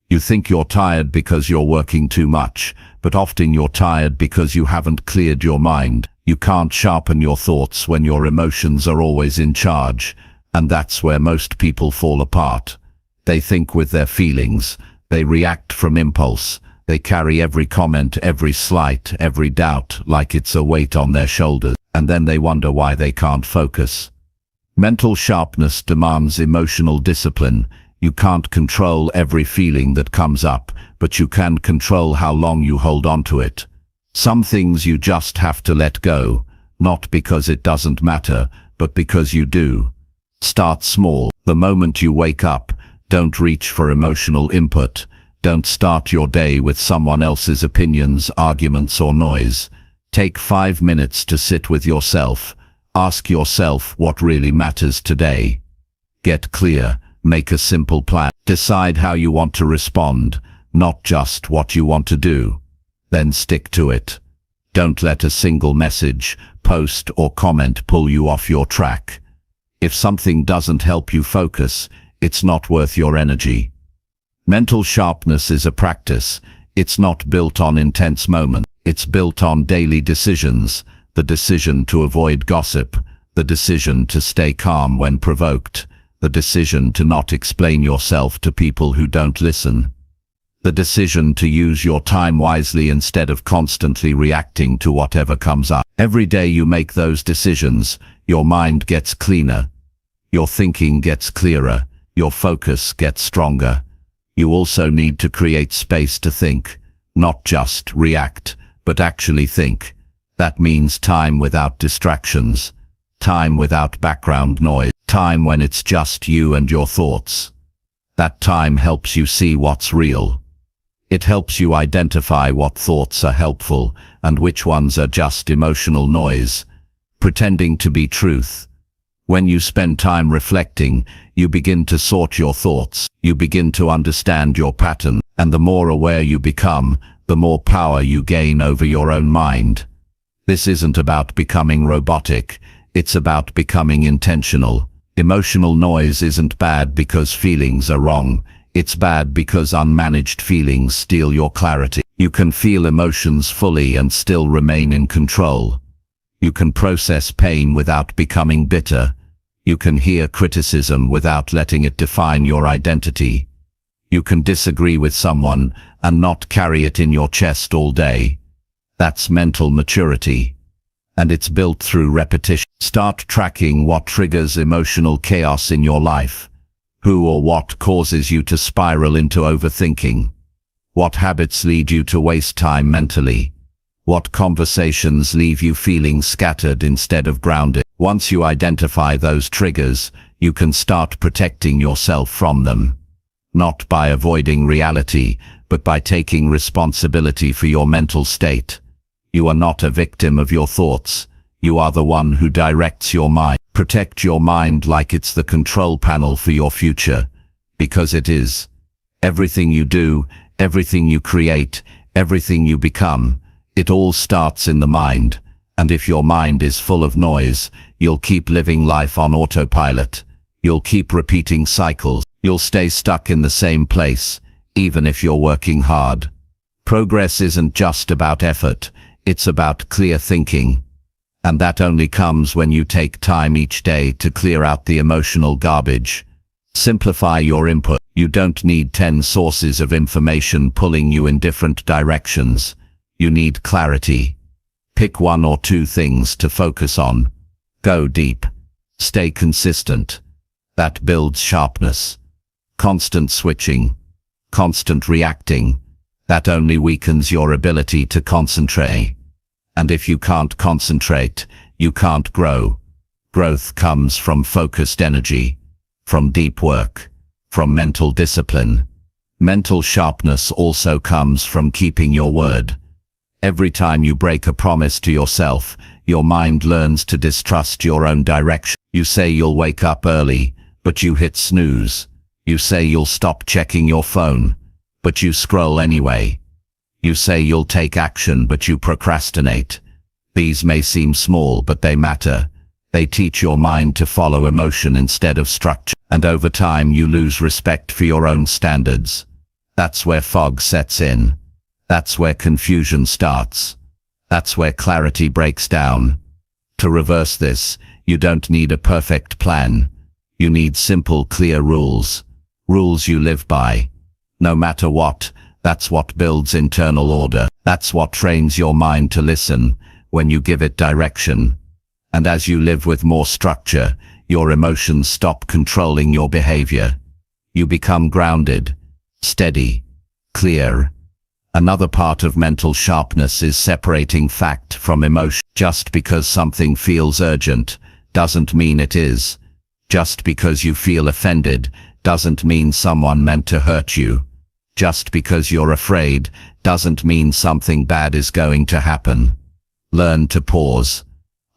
You think you're tired because you're working too much, but often you're tired because you haven't cleared your mind. You can't sharpen your thoughts when your emotions are always in charge, and that's where most people fall apart. They think with their feelings, they react from impulse, they carry every comment, every slight, every doubt like it's a weight on their shoulders, and then they wonder why they can't focus. Mental sharpness demands emotional discipline. You can't control every feeling that comes up, but you can control how long you hold on to it. Some things you just have to let go, not because it doesn't matter, but because you do. Start small. The moment you wake up, don't reach for emotional input. Don't start your day with someone else's opinions, arguments or noise. Take 5 minutes to sit with yourself. Ask yourself what really matters today. Get clear. Make a simple plan. Decide how you want to respond, not just what you want to do. Then stick to it. Don't let a single message, post or comment pull you off your track. If something doesn't help you focus, it's not worth your energy. Mental sharpness is a practice. It's not built on intense moments. It's built on daily decisions. The decision to avoid gossip, the decision to stay calm when provoked, the decision to not explain yourself to people who don't listen, the decision to use your time wisely instead of constantly reacting to whatever comes up. Every day you make those decisions, your mind gets cleaner, your thinking gets clearer, your focus gets stronger. You also need to create space to think, not just react, but actually think. That means time without distractions, time without background noise, time when it's just you and your thoughts. That time helps you see what's real. It helps you identify what thoughts are helpful and which ones are just emotional noise, pretending to be truth. When you spend time reflecting, you begin to sort your thoughts, you begin to understand your pattern, and the more aware you become, the more power you gain over your own mind. This isn't about becoming robotic, it's about becoming intentional. Emotional noise isn't bad because feelings are wrong, it's bad because unmanaged feelings steal your clarity. You can feel emotions fully and still remain in control. You can process pain without becoming bitter. You can hear criticism without letting it define your identity. You can disagree with someone and not carry it in your chest all day. That's mental maturity. And it's built through repetition. Start tracking what triggers emotional chaos in your life. Who or what causes you to spiral into overthinking? What habits lead you to waste time mentally? What conversations leave you feeling scattered instead of grounded? Once you identify those triggers, you can start protecting yourself from them. Not by avoiding reality, but by taking responsibility for your mental state. You are not a victim of your thoughts. You are the one who directs your mind. Protect your mind like it's the control panel for your future, because it is. Everything you do, everything you create, everything you become, it all starts in the mind. And if your mind is full of noise, you'll keep living life on autopilot. You'll keep repeating cycles. You'll stay stuck in the same place, even if you're working hard. Progress isn't just about effort, it's about clear thinking. And that only comes when you take time each day to clear out the emotional garbage. Simplify your input. You don't need 10 sources of information pulling you in different directions. You need clarity. Pick 1 or 2 things to focus on. Go deep. Stay consistent. That builds sharpness. Constant switching, constant reacting, that only weakens your ability to concentrate. And if you can't concentrate, you can't grow. Growth comes from focused energy, from deep work, from mental discipline. Mental sharpness also comes from keeping your word. Every time you break a promise to yourself, your mind learns to distrust your own direction. You say you'll wake up early, but you hit snooze. You say you'll stop checking your phone, but you scroll anyway. You say you'll take action, but you procrastinate. These may seem small, but they matter. They teach your mind to follow emotion instead of structure. And over time you lose respect for your own standards. That's where fog sets in. That's where confusion starts. That's where clarity breaks down. To reverse this, you don't need a perfect plan. You need simple, clear rules. Rules you live by. No matter what, that's what builds internal order. That's what trains your mind to listen when you give it direction. And as you live with more structure, your emotions stop controlling your behavior. You become grounded, steady, clear. Another part of mental sharpness is separating fact from emotion. Just because something feels urgent doesn't mean it is. Just because you feel offended doesn't mean someone meant to hurt you. Just because you're afraid doesn't mean something bad is going to happen. Learn to pause.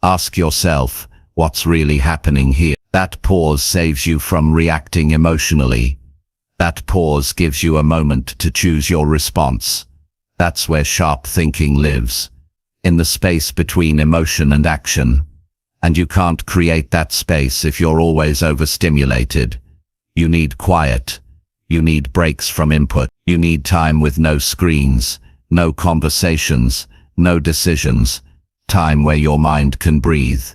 Ask yourself, what's really happening here? That pause saves you from reacting emotionally. That pause gives you a moment to choose your response. That's where sharp thinking lives, in the space between emotion and action. And you can't create that space if you're always overstimulated. You need quiet. You need breaks from input. You need time with no screens, no conversations, no decisions. Time where your mind can breathe.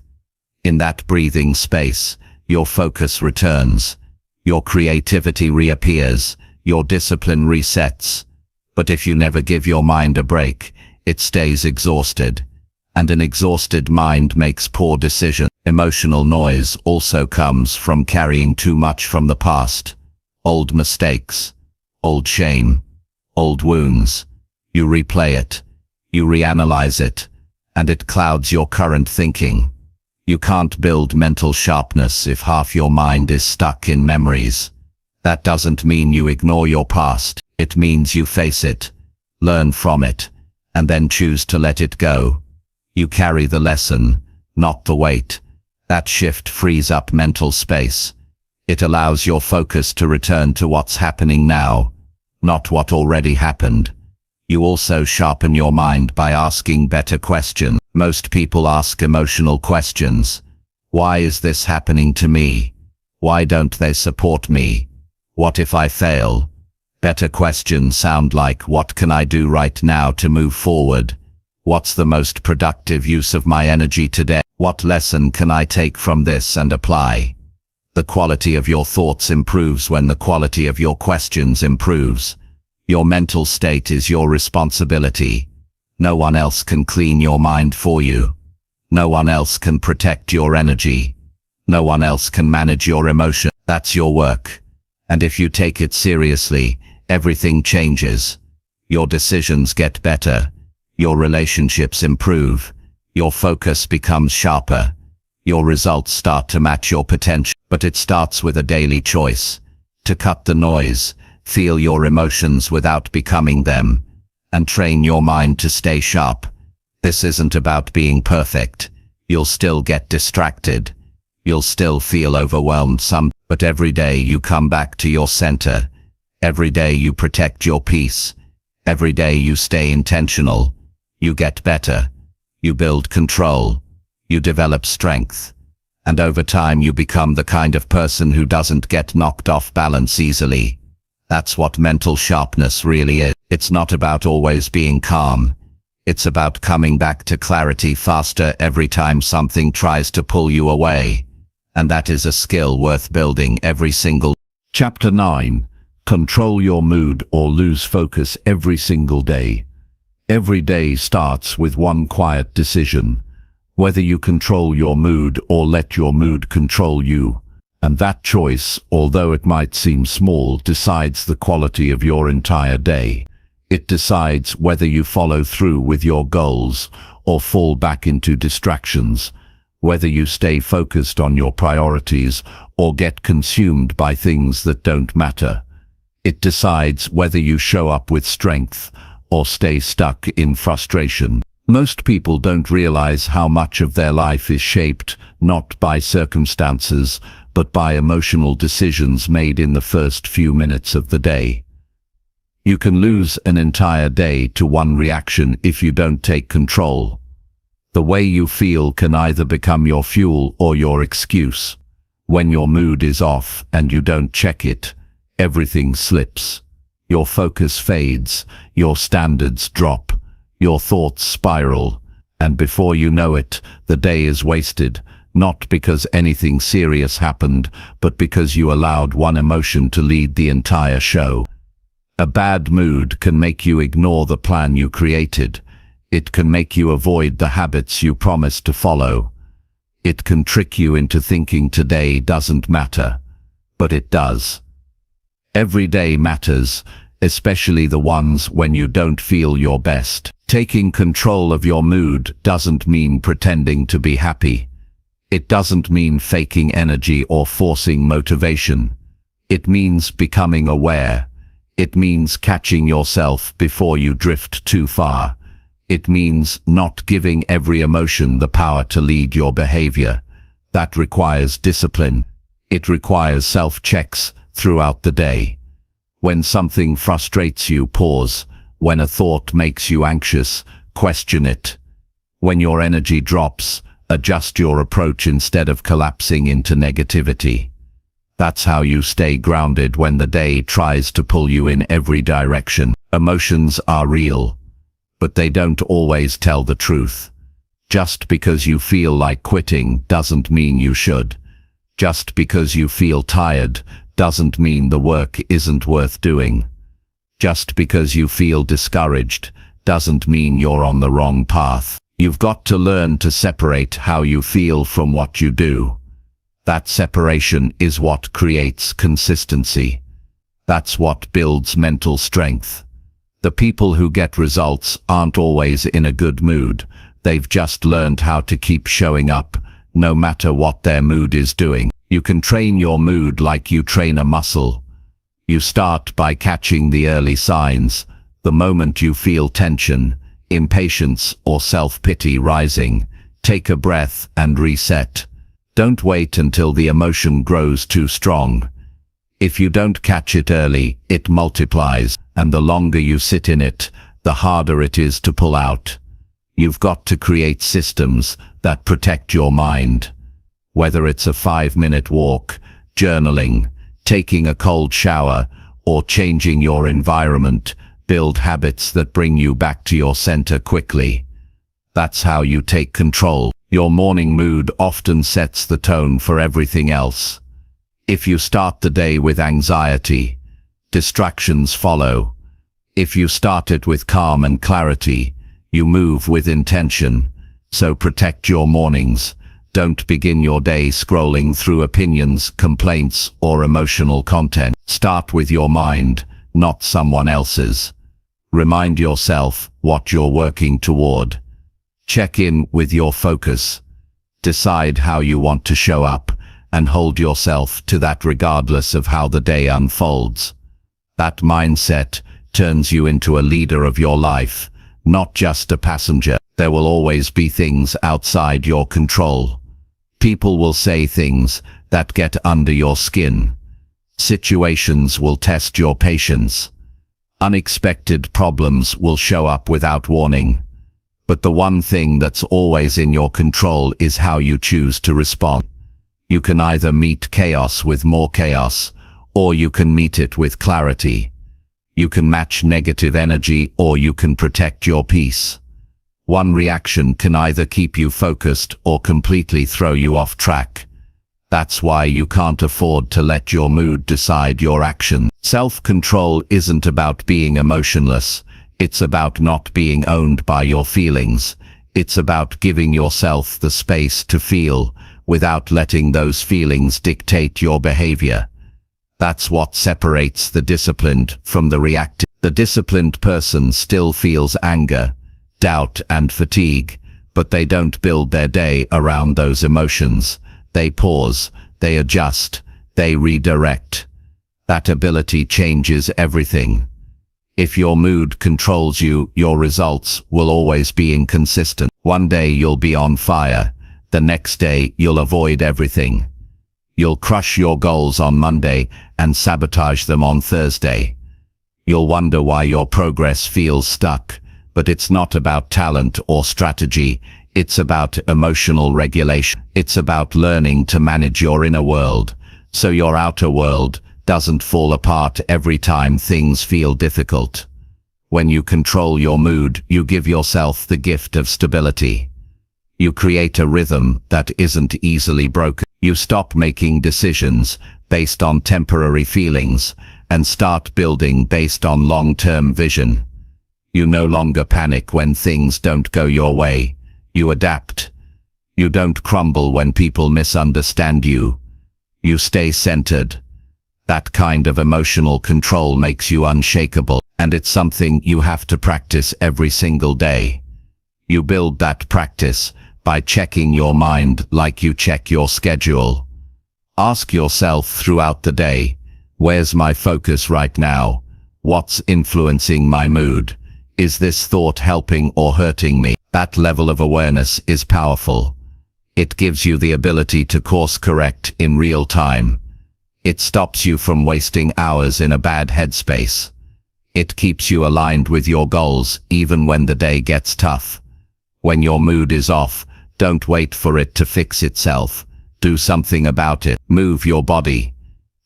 In that breathing space, your focus returns. Your creativity reappears. Your discipline resets. But if you never give your mind a break, it stays exhausted. And an exhausted mind makes poor decisions. Emotional noise also comes from carrying too much from the past. Old mistakes, old shame, old wounds. You replay it, you reanalyze it, and it clouds your current thinking. You can't build mental sharpness if half your mind is stuck in memories. That doesn't mean you ignore your past. It means you face it, learn from it, and then choose to let it go. You carry the lesson, not the weight. That shift frees up mental space. It allows your focus to return to what's happening now, not what already happened. You also sharpen your mind by asking better questions. Most people ask emotional questions. Why is this happening to me? Why don't they support me? What if I fail? Better questions sound like, what can I do right now to move forward? What's the most productive use of my energy today? What lesson can I take from this and apply? The quality of your thoughts improves when the quality of your questions improves. Your mental state is your responsibility. No one else can clean your mind for you. No one else can protect your energy. No one else can manage your emotion. That's your work. And if you take it seriously, everything changes. Your decisions get better. Your relationships improve. Your focus becomes sharper. Your results start to match your potential. But it starts with a daily choice. To cut the noise, feel your emotions without becoming them, and train your mind to stay sharp. This isn't about being perfect. You'll still get distracted. You'll still feel overwhelmed but every day you come back to your center. Every day you protect your peace. Every day you stay intentional. You get better. You build control. You develop strength. And over time you become the kind of person who doesn't get knocked off balance easily. That's what mental sharpness really is. It's not about always being calm. It's about coming back to clarity faster every time something tries to pull you away. And that is a skill worth building every single Chapter 9. Control your mood or lose focus every single day. Every day starts with one quiet decision, whether you control your mood or let your mood control you. And that choice, although it might seem small, decides the quality of your entire day. It decides whether you follow through with your goals or fall back into distractions, whether you stay focused on your priorities or get consumed by things that don't matter. It decides whether you show up with strength or stay stuck in frustration. Most people don't realize how much of their life is shaped not by circumstances, but by emotional decisions made in the first few minutes of the day. You can lose an entire day to one reaction if you don't take control. The way you feel can either become your fuel or your excuse. When your mood is off and you don't check it, everything slips. Your focus fades, your standards drop, your thoughts spiral, and before you know it, the day is wasted, not because anything serious happened, but because you allowed one emotion to lead the entire show. A bad mood can make you ignore the plan you created. It can make you avoid the habits you promised to follow. It can trick you into thinking today doesn't matter, but it does. Every day matters, especially the ones when you don't feel your best. Taking control of your mood doesn't mean pretending to be happy. It doesn't mean faking energy or forcing motivation. It means becoming aware. It means catching yourself before you drift too far. It means not giving every emotion the power to lead your behavior. That requires discipline. It requires self-checks throughout the day. When something frustrates you, pause. When a thought makes you anxious, question it. When your energy drops, adjust your approach instead of collapsing into negativity. That's how you stay grounded when the day tries to pull you in every direction. Emotions are real, but they don't always tell the truth. Just because you feel like quitting doesn't mean you should. Just because you feel tired doesn't mean the work isn't worth doing. Just because you feel discouraged doesn't mean you're on the wrong path. You've got to learn to separate how you feel from what you do. That separation is what creates consistency. That's what builds mental strength. The people who get results aren't always in a good mood. They've just learned how to keep showing up, no matter what their mood is doing. You can train your mood like you train a muscle. You start by catching the early signs. The moment you feel tension, impatience, or self-pity rising, take a breath and reset. Don't wait until the emotion grows too strong. If you don't catch it early, it multiplies, and the longer you sit in it, the harder it is to pull out. You've got to create systems that protect your mind. Whether it's a 5-minute walk, journaling, taking a cold shower, or changing your environment, build habits that bring you back to your center quickly. That's how you take control. Your morning mood often sets the tone for everything else. If you start the day with anxiety, distractions follow. If you start it with calm and clarity, you move with intention. So protect your mornings. Don't begin your day scrolling through opinions, complaints, or emotional content. Start with your mind, not someone else's. Remind yourself what you're working toward. Check in with your focus. Decide how you want to show up, and hold yourself to that regardless of how the day unfolds. That mindset turns you into a leader of your life, not just a passenger. There will always be things outside your control. People will say things that get under your skin. Situations will test your patience. Unexpected problems will show up without warning. But the one thing that's always in your control is how you choose to respond. You can either meet chaos with more chaos, or you can meet it with clarity. You can match negative energy, or you can protect your peace. One reaction can either keep you focused or completely throw you off track. That's why you can't afford to let your mood decide your action. Self-control isn't about being emotionless. It's about not being owned by your feelings. It's about giving yourself the space to feel without letting those feelings dictate your behavior. That's what separates the disciplined from the reactive. The disciplined person still feels anger, doubt, and fatigue, but they don't build their day around those emotions. They pause, they adjust, they redirect. That ability changes everything. If your mood controls you, your results will always be inconsistent. One day you'll be on fire. The next day you'll avoid everything. You'll crush your goals on Monday and sabotage them on Thursday. You'll wonder why your progress feels stuck, but it's not about talent or strategy. It's about emotional regulation. It's about learning to manage your inner world, so your outer world doesn't fall apart every time things feel difficult. When you control your mood, you give yourself the gift of stability. You create a rhythm that isn't easily broken. You stop making decisions based on temporary feelings and start building based on long-term vision. You no longer panic when things don't go your way. You adapt. You don't crumble when people misunderstand you. You stay centered. That kind of emotional control makes you unshakable, and it's something you have to practice every single day. You build that practice by checking your mind like you check your schedule. Ask yourself throughout the day, where's my focus right now? What's influencing my mood? Is this thought helping or hurting me? That level of awareness is powerful. It gives you the ability to course correct in real time. It stops you from wasting hours in a bad headspace. It keeps you aligned with your goals even when the day gets tough. When your mood is off, don't wait for it to fix itself. Do something about it. Move your body.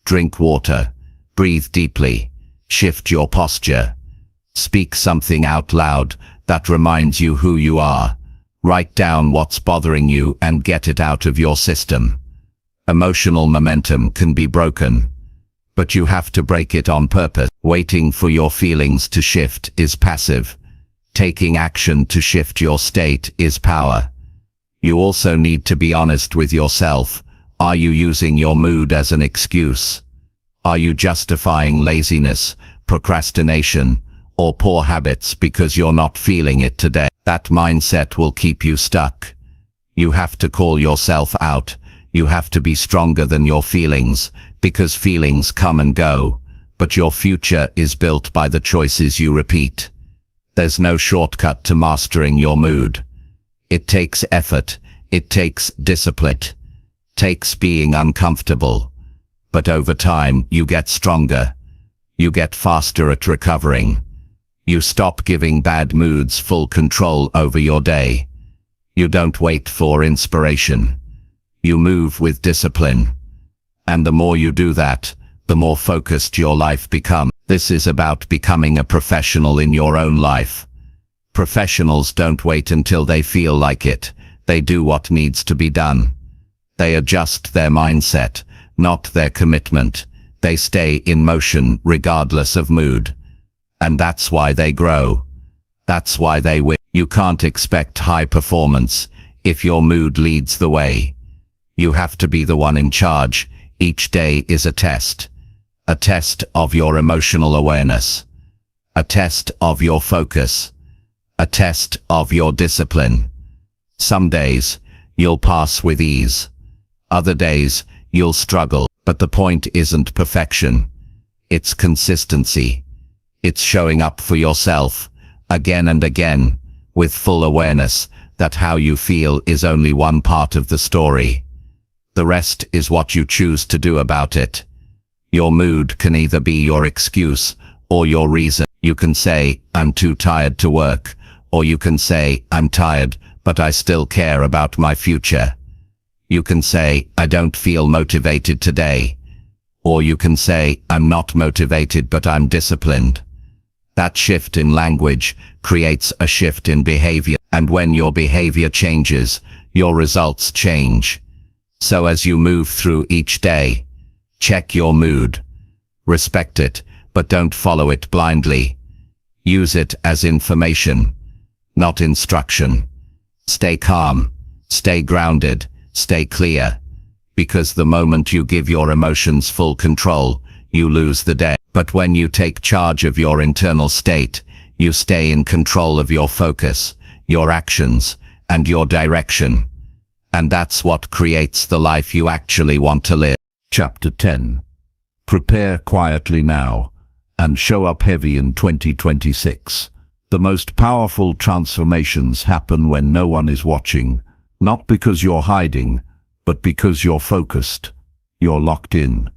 Drink water. Breathe deeply. Shift your posture. Speak something out loud that reminds you who you are. Write down what's bothering you and get it out of your system. Emotional momentum can be broken, but you have to break it on purpose. Waiting for your feelings to shift is passive. Taking action to shift your state is power. You also need to be honest with yourself. Are you using your mood as an excuse? Are you justifying laziness, procrastination, or poor habits because you're not feeling it today? That mindset will keep you stuck. You have to call yourself out. You have to be stronger than your feelings, because feelings come and go, but your future is built by the choices you repeat. There's no shortcut to mastering your mood. It takes effort. It takes discipline. It takes being uncomfortable. But over time, you get stronger. You get faster at recovering. You stop giving bad moods full control over your day. You don't wait for inspiration. You move with discipline. And the more you do that, the more focused your life becomes. This is about becoming a professional in your own life. Professionals don't wait until they feel like it. They do what needs to be done. They adjust their mindset, not their commitment. They stay in motion regardless of mood. And that's why they grow. That's why they win. You can't expect high performance if your mood leads the way. You have to be the one in charge. Each day is a test. A test of your emotional awareness. A test of your focus. A test of your discipline. Some days, you'll pass with ease. Other days, you'll struggle. But the point isn't perfection. It's consistency. It's showing up for yourself, again and again, with full awareness that how you feel is only one part of the story. The rest is what you choose to do about it. Your mood can either be your excuse or your reason. You can say, I'm too tired to work, or you can say, I'm tired, but I still care about my future. You can say, I don't feel motivated today, or you can say, I'm not motivated but I'm disciplined. That shift in language creates a shift in behavior, and when your behavior changes, your results change. So as you move through each day, check your mood. Respect it, but don't follow it blindly. Use it as information, not instruction. Stay calm, stay grounded, stay clear. Because the moment you give your emotions full control, you lose the day. But when you take charge of your internal state, you stay in control of your focus, your actions, and your direction. And that's what creates the life you actually want to live. Chapter 10. Prepare quietly now and show up heavy in 2026. The most powerful transformations happen when no one is watching, not because you're hiding, but because you're focused. You're locked in.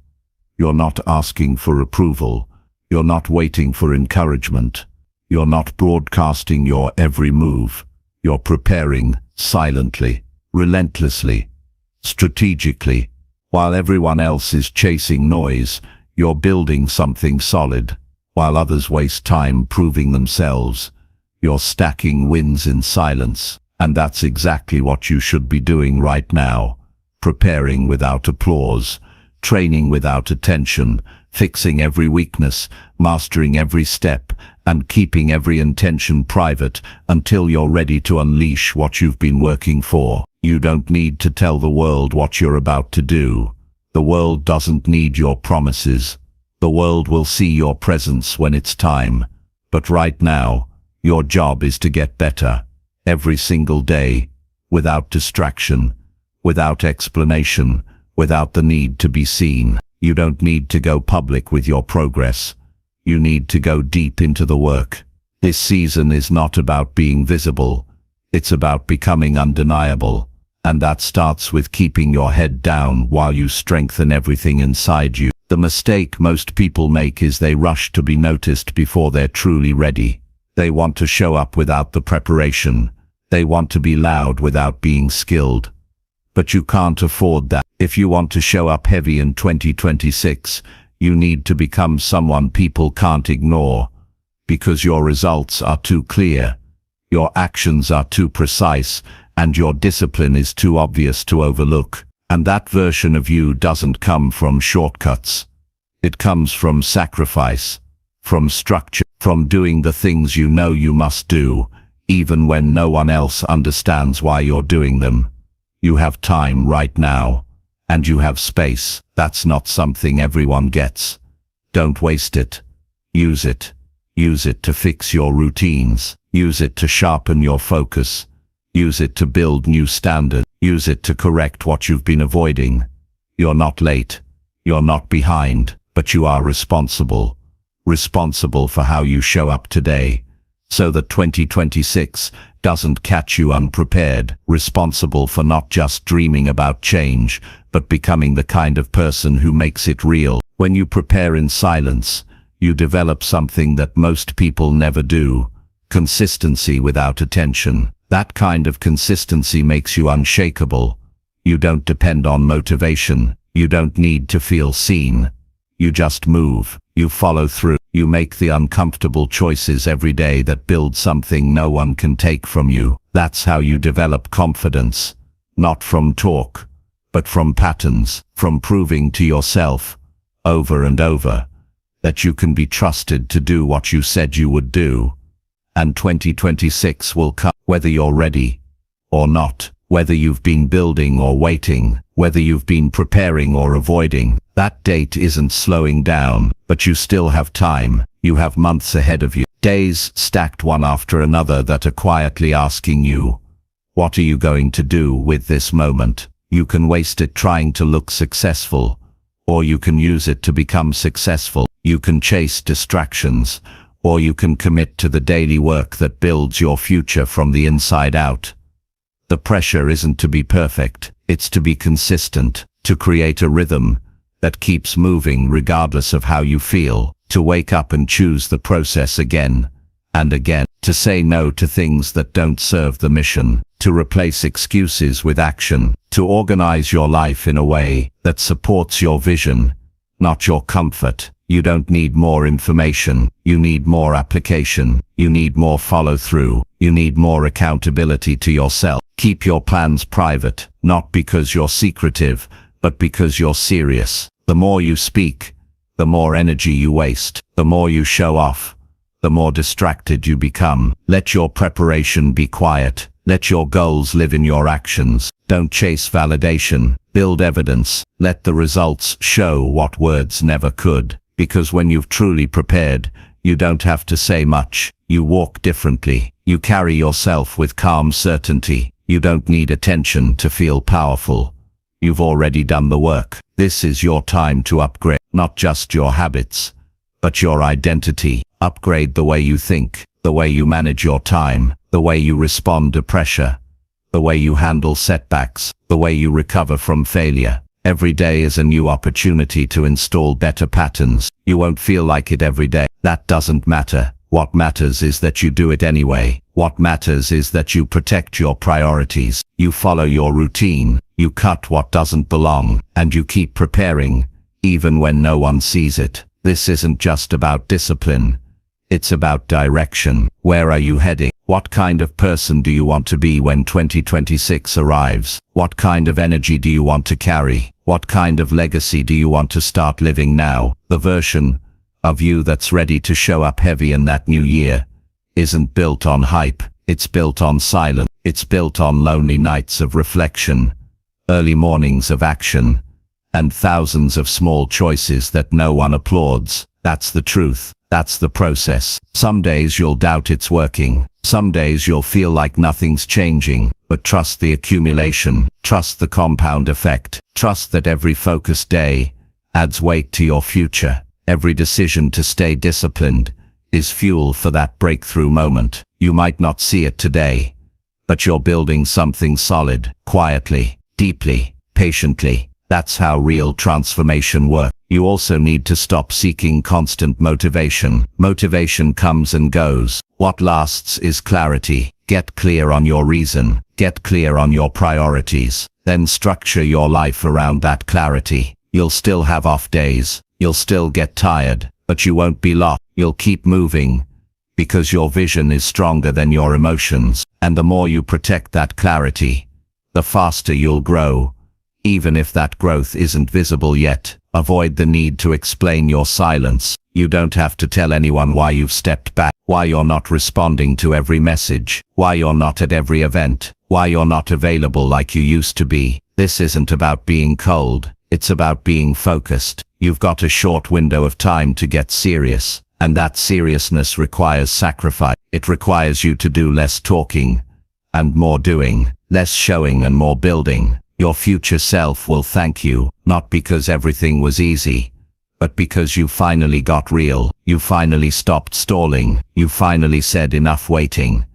You're not asking for approval. You're not waiting for encouragement. You're not broadcasting your every move. You're preparing silently, relentlessly, strategically. While everyone else is chasing noise, you're building something solid. While others waste time proving themselves, you're stacking wins in silence. And that's exactly what you should be doing right now. Preparing without applause, training without attention, fixing every weakness, mastering every step, and keeping every intention private until you're ready to unleash what you've been working for. You don't need to tell the world what you're about to do. The world doesn't need your promises. The world will see your presence when it's time. But right now, your job is to get better. Every single day, without distraction, without explanation, without the need to be seen. You don't need to go public with your progress. You need to go deep into the work. This season is not about being visible. It's about becoming undeniable. And that starts with keeping your head down while you strengthen everything inside you. The mistake most people make is they rush to be noticed before they're truly ready. They want to show up without the preparation. They want to be loud without being skilled. But you can't afford that. If you want to show up heavy in 2026, you need to become someone people can't ignore. Because your results are too clear, your actions are too precise, and your discipline is too obvious to overlook. And that version of you doesn't come from shortcuts. It comes from sacrifice, from structure, from doing the things you know you must do, even when no one else understands why you're doing them. You have time right now, and you have space. That's not something everyone gets. Don't waste it. Use it. Use it to fix your routines. Use it to sharpen your focus. Use it to build new standards. Use it to correct what you've been avoiding. You're not late. You're not behind, but you are responsible. Responsible for how you show up today, so that 2026 doesn't catch you unprepared. Responsible for not just dreaming about change, but becoming the kind of person who makes it real. When you prepare in silence, you develop something that most people never do: consistency without attention. That kind of consistency makes you unshakable. You don't depend on motivation. You don't need to feel seen. You just move. You follow through. You make the uncomfortable choices every day that build something no one can take from you. That's how you develop confidence. Not from talk, but from patterns, from proving to yourself, over and over, that you can be trusted to do what you said you would do. And 2026 will come, whether you're ready or not, whether you've been building or waiting, whether you've been preparing or avoiding. That date isn't slowing down, but you still have time. You have months ahead of you, days stacked one after another that are quietly asking you, what are you going to do with this moment? You can waste it trying to look successful, or you can use it to become successful. You can chase distractions, or you can commit to the daily work that builds your future from the inside out. The pressure isn't to be perfect, it's to be consistent, to create a rhythm that keeps moving regardless of how you feel, to wake up and choose the process again and again, to say no to things that don't serve the mission, to replace excuses with action, to organize your life in a way that supports your vision, not your comfort. You don't need more information. You need more application. You need more follow-through. You need more accountability to yourself. Keep your plans private, not because you're secretive, but because you're serious. The more you speak, the more energy you waste. The more you show off, the more distracted you become. Let your preparation be quiet. Let your goals live in your actions. Don't chase validation. Build evidence. Let the results show what words never could. Because when you've truly prepared, you don't have to say much. You walk differently. You carry yourself with calm certainty. You don't need attention to feel powerful. You've already done the work. This is your time to upgrade, not just your habits, but your identity. Upgrade the way you think, the way you manage your time, the way you respond to pressure, the way you handle setbacks, the way you recover from failure. Every day is a new opportunity to install better patterns. You won't feel like it every day. That doesn't matter. What matters is that you do it anyway. What matters is that you protect your priorities. You follow your routine. You cut what doesn't belong, and you keep preparing, even when no one sees it. This isn't just about discipline. It's about direction. Where are you heading? What kind of person do you want to be when 2026 arrives? What kind of energy do you want to carry? What kind of legacy do you want to start living now? The version of you that's ready to show up heavy in that new year isn't built on hype. It's built on silence. It's built on lonely nights of reflection, early mornings of action, and thousands of small choices that no one applauds. That's the truth. That's the process. Some days you'll doubt it's working. Some days you'll feel like nothing's changing, but trust the accumulation. Trust the compound effect. Trust that every focused day adds weight to your future. Every decision to stay disciplined is fuel for that breakthrough moment. You might not see it today, but you're building something solid, quietly, deeply, patiently. That's how real transformation works. You also need to stop seeking constant motivation. Motivation comes and goes. What lasts is clarity. Get clear on your reason. Get clear on your priorities. Then structure your life around that clarity. You'll still have off days. You'll still get tired, but you won't be lost. You'll keep moving, because your vision is stronger than your emotions. And the more you protect that clarity, the faster you'll grow, even if that growth isn't visible yet. Avoid the need to explain your silence. You don't have to tell anyone why you've stepped back, why you're not responding to every message, why you're not at every event, why you're not available like you used to be. This isn't about being cold. It's about being focused. You've got a short window of time to get serious, and that seriousness requires sacrifice. It requires you to do less talking and more doing, less showing and more building. Your future self will thank you, not because everything was easy, but because you finally got real. You finally stopped stalling. You finally said enough waiting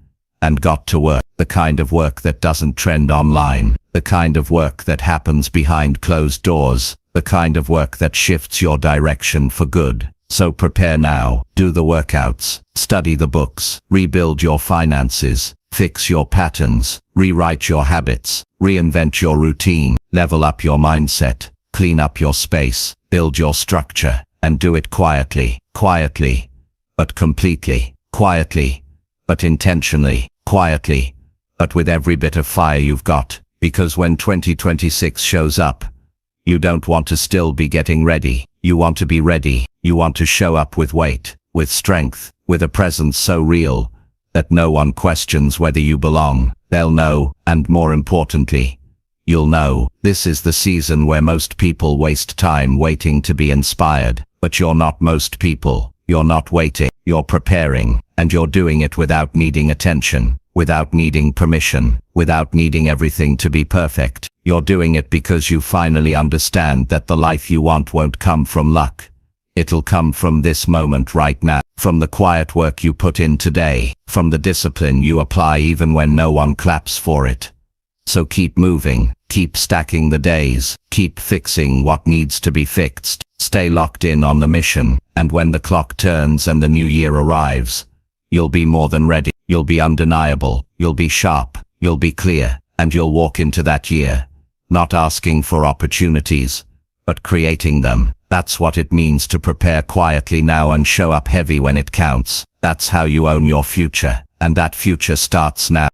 and got to work. The kind of work that doesn't trend online. The kind of work that happens behind closed doors. The kind of work that shifts your direction for good. So prepare now. Do the workouts. Study the books. Rebuild your finances. Fix your patterns. Rewrite your habits. Reinvent your routine. Level up your mindset. Clean up your space. Build your structure. And do it quietly. Quietly, but completely. Quietly, but intentionally. Quietly, but with every bit of fire you've got. Because when 2026 shows up, you don't want to still be getting ready. You want to be ready. You want to show up with weight, with strength, with a presence so real that no one questions whether you belong. They'll know, and more importantly, you'll know. This is the season where most people waste time waiting to be inspired. But you're not most people. You're not waiting. You're preparing, and you're doing it without needing attention, without needing permission, without needing everything to be perfect. You're doing it because you finally understand that the life you want won't come from luck. It'll come from this moment right now, from the quiet work you put in today, from the discipline you apply even when no one claps for it. So keep moving, keep stacking the days, keep fixing what needs to be fixed, stay locked in on the mission, and when the clock turns and the new year arrives, you'll be more than ready. You'll be undeniable, you'll be sharp, you'll be clear, and you'll walk into that year, not asking for opportunities, but creating them. That's what it means to prepare quietly now and show up heavy when it counts. That's how you own your future, and that future starts now.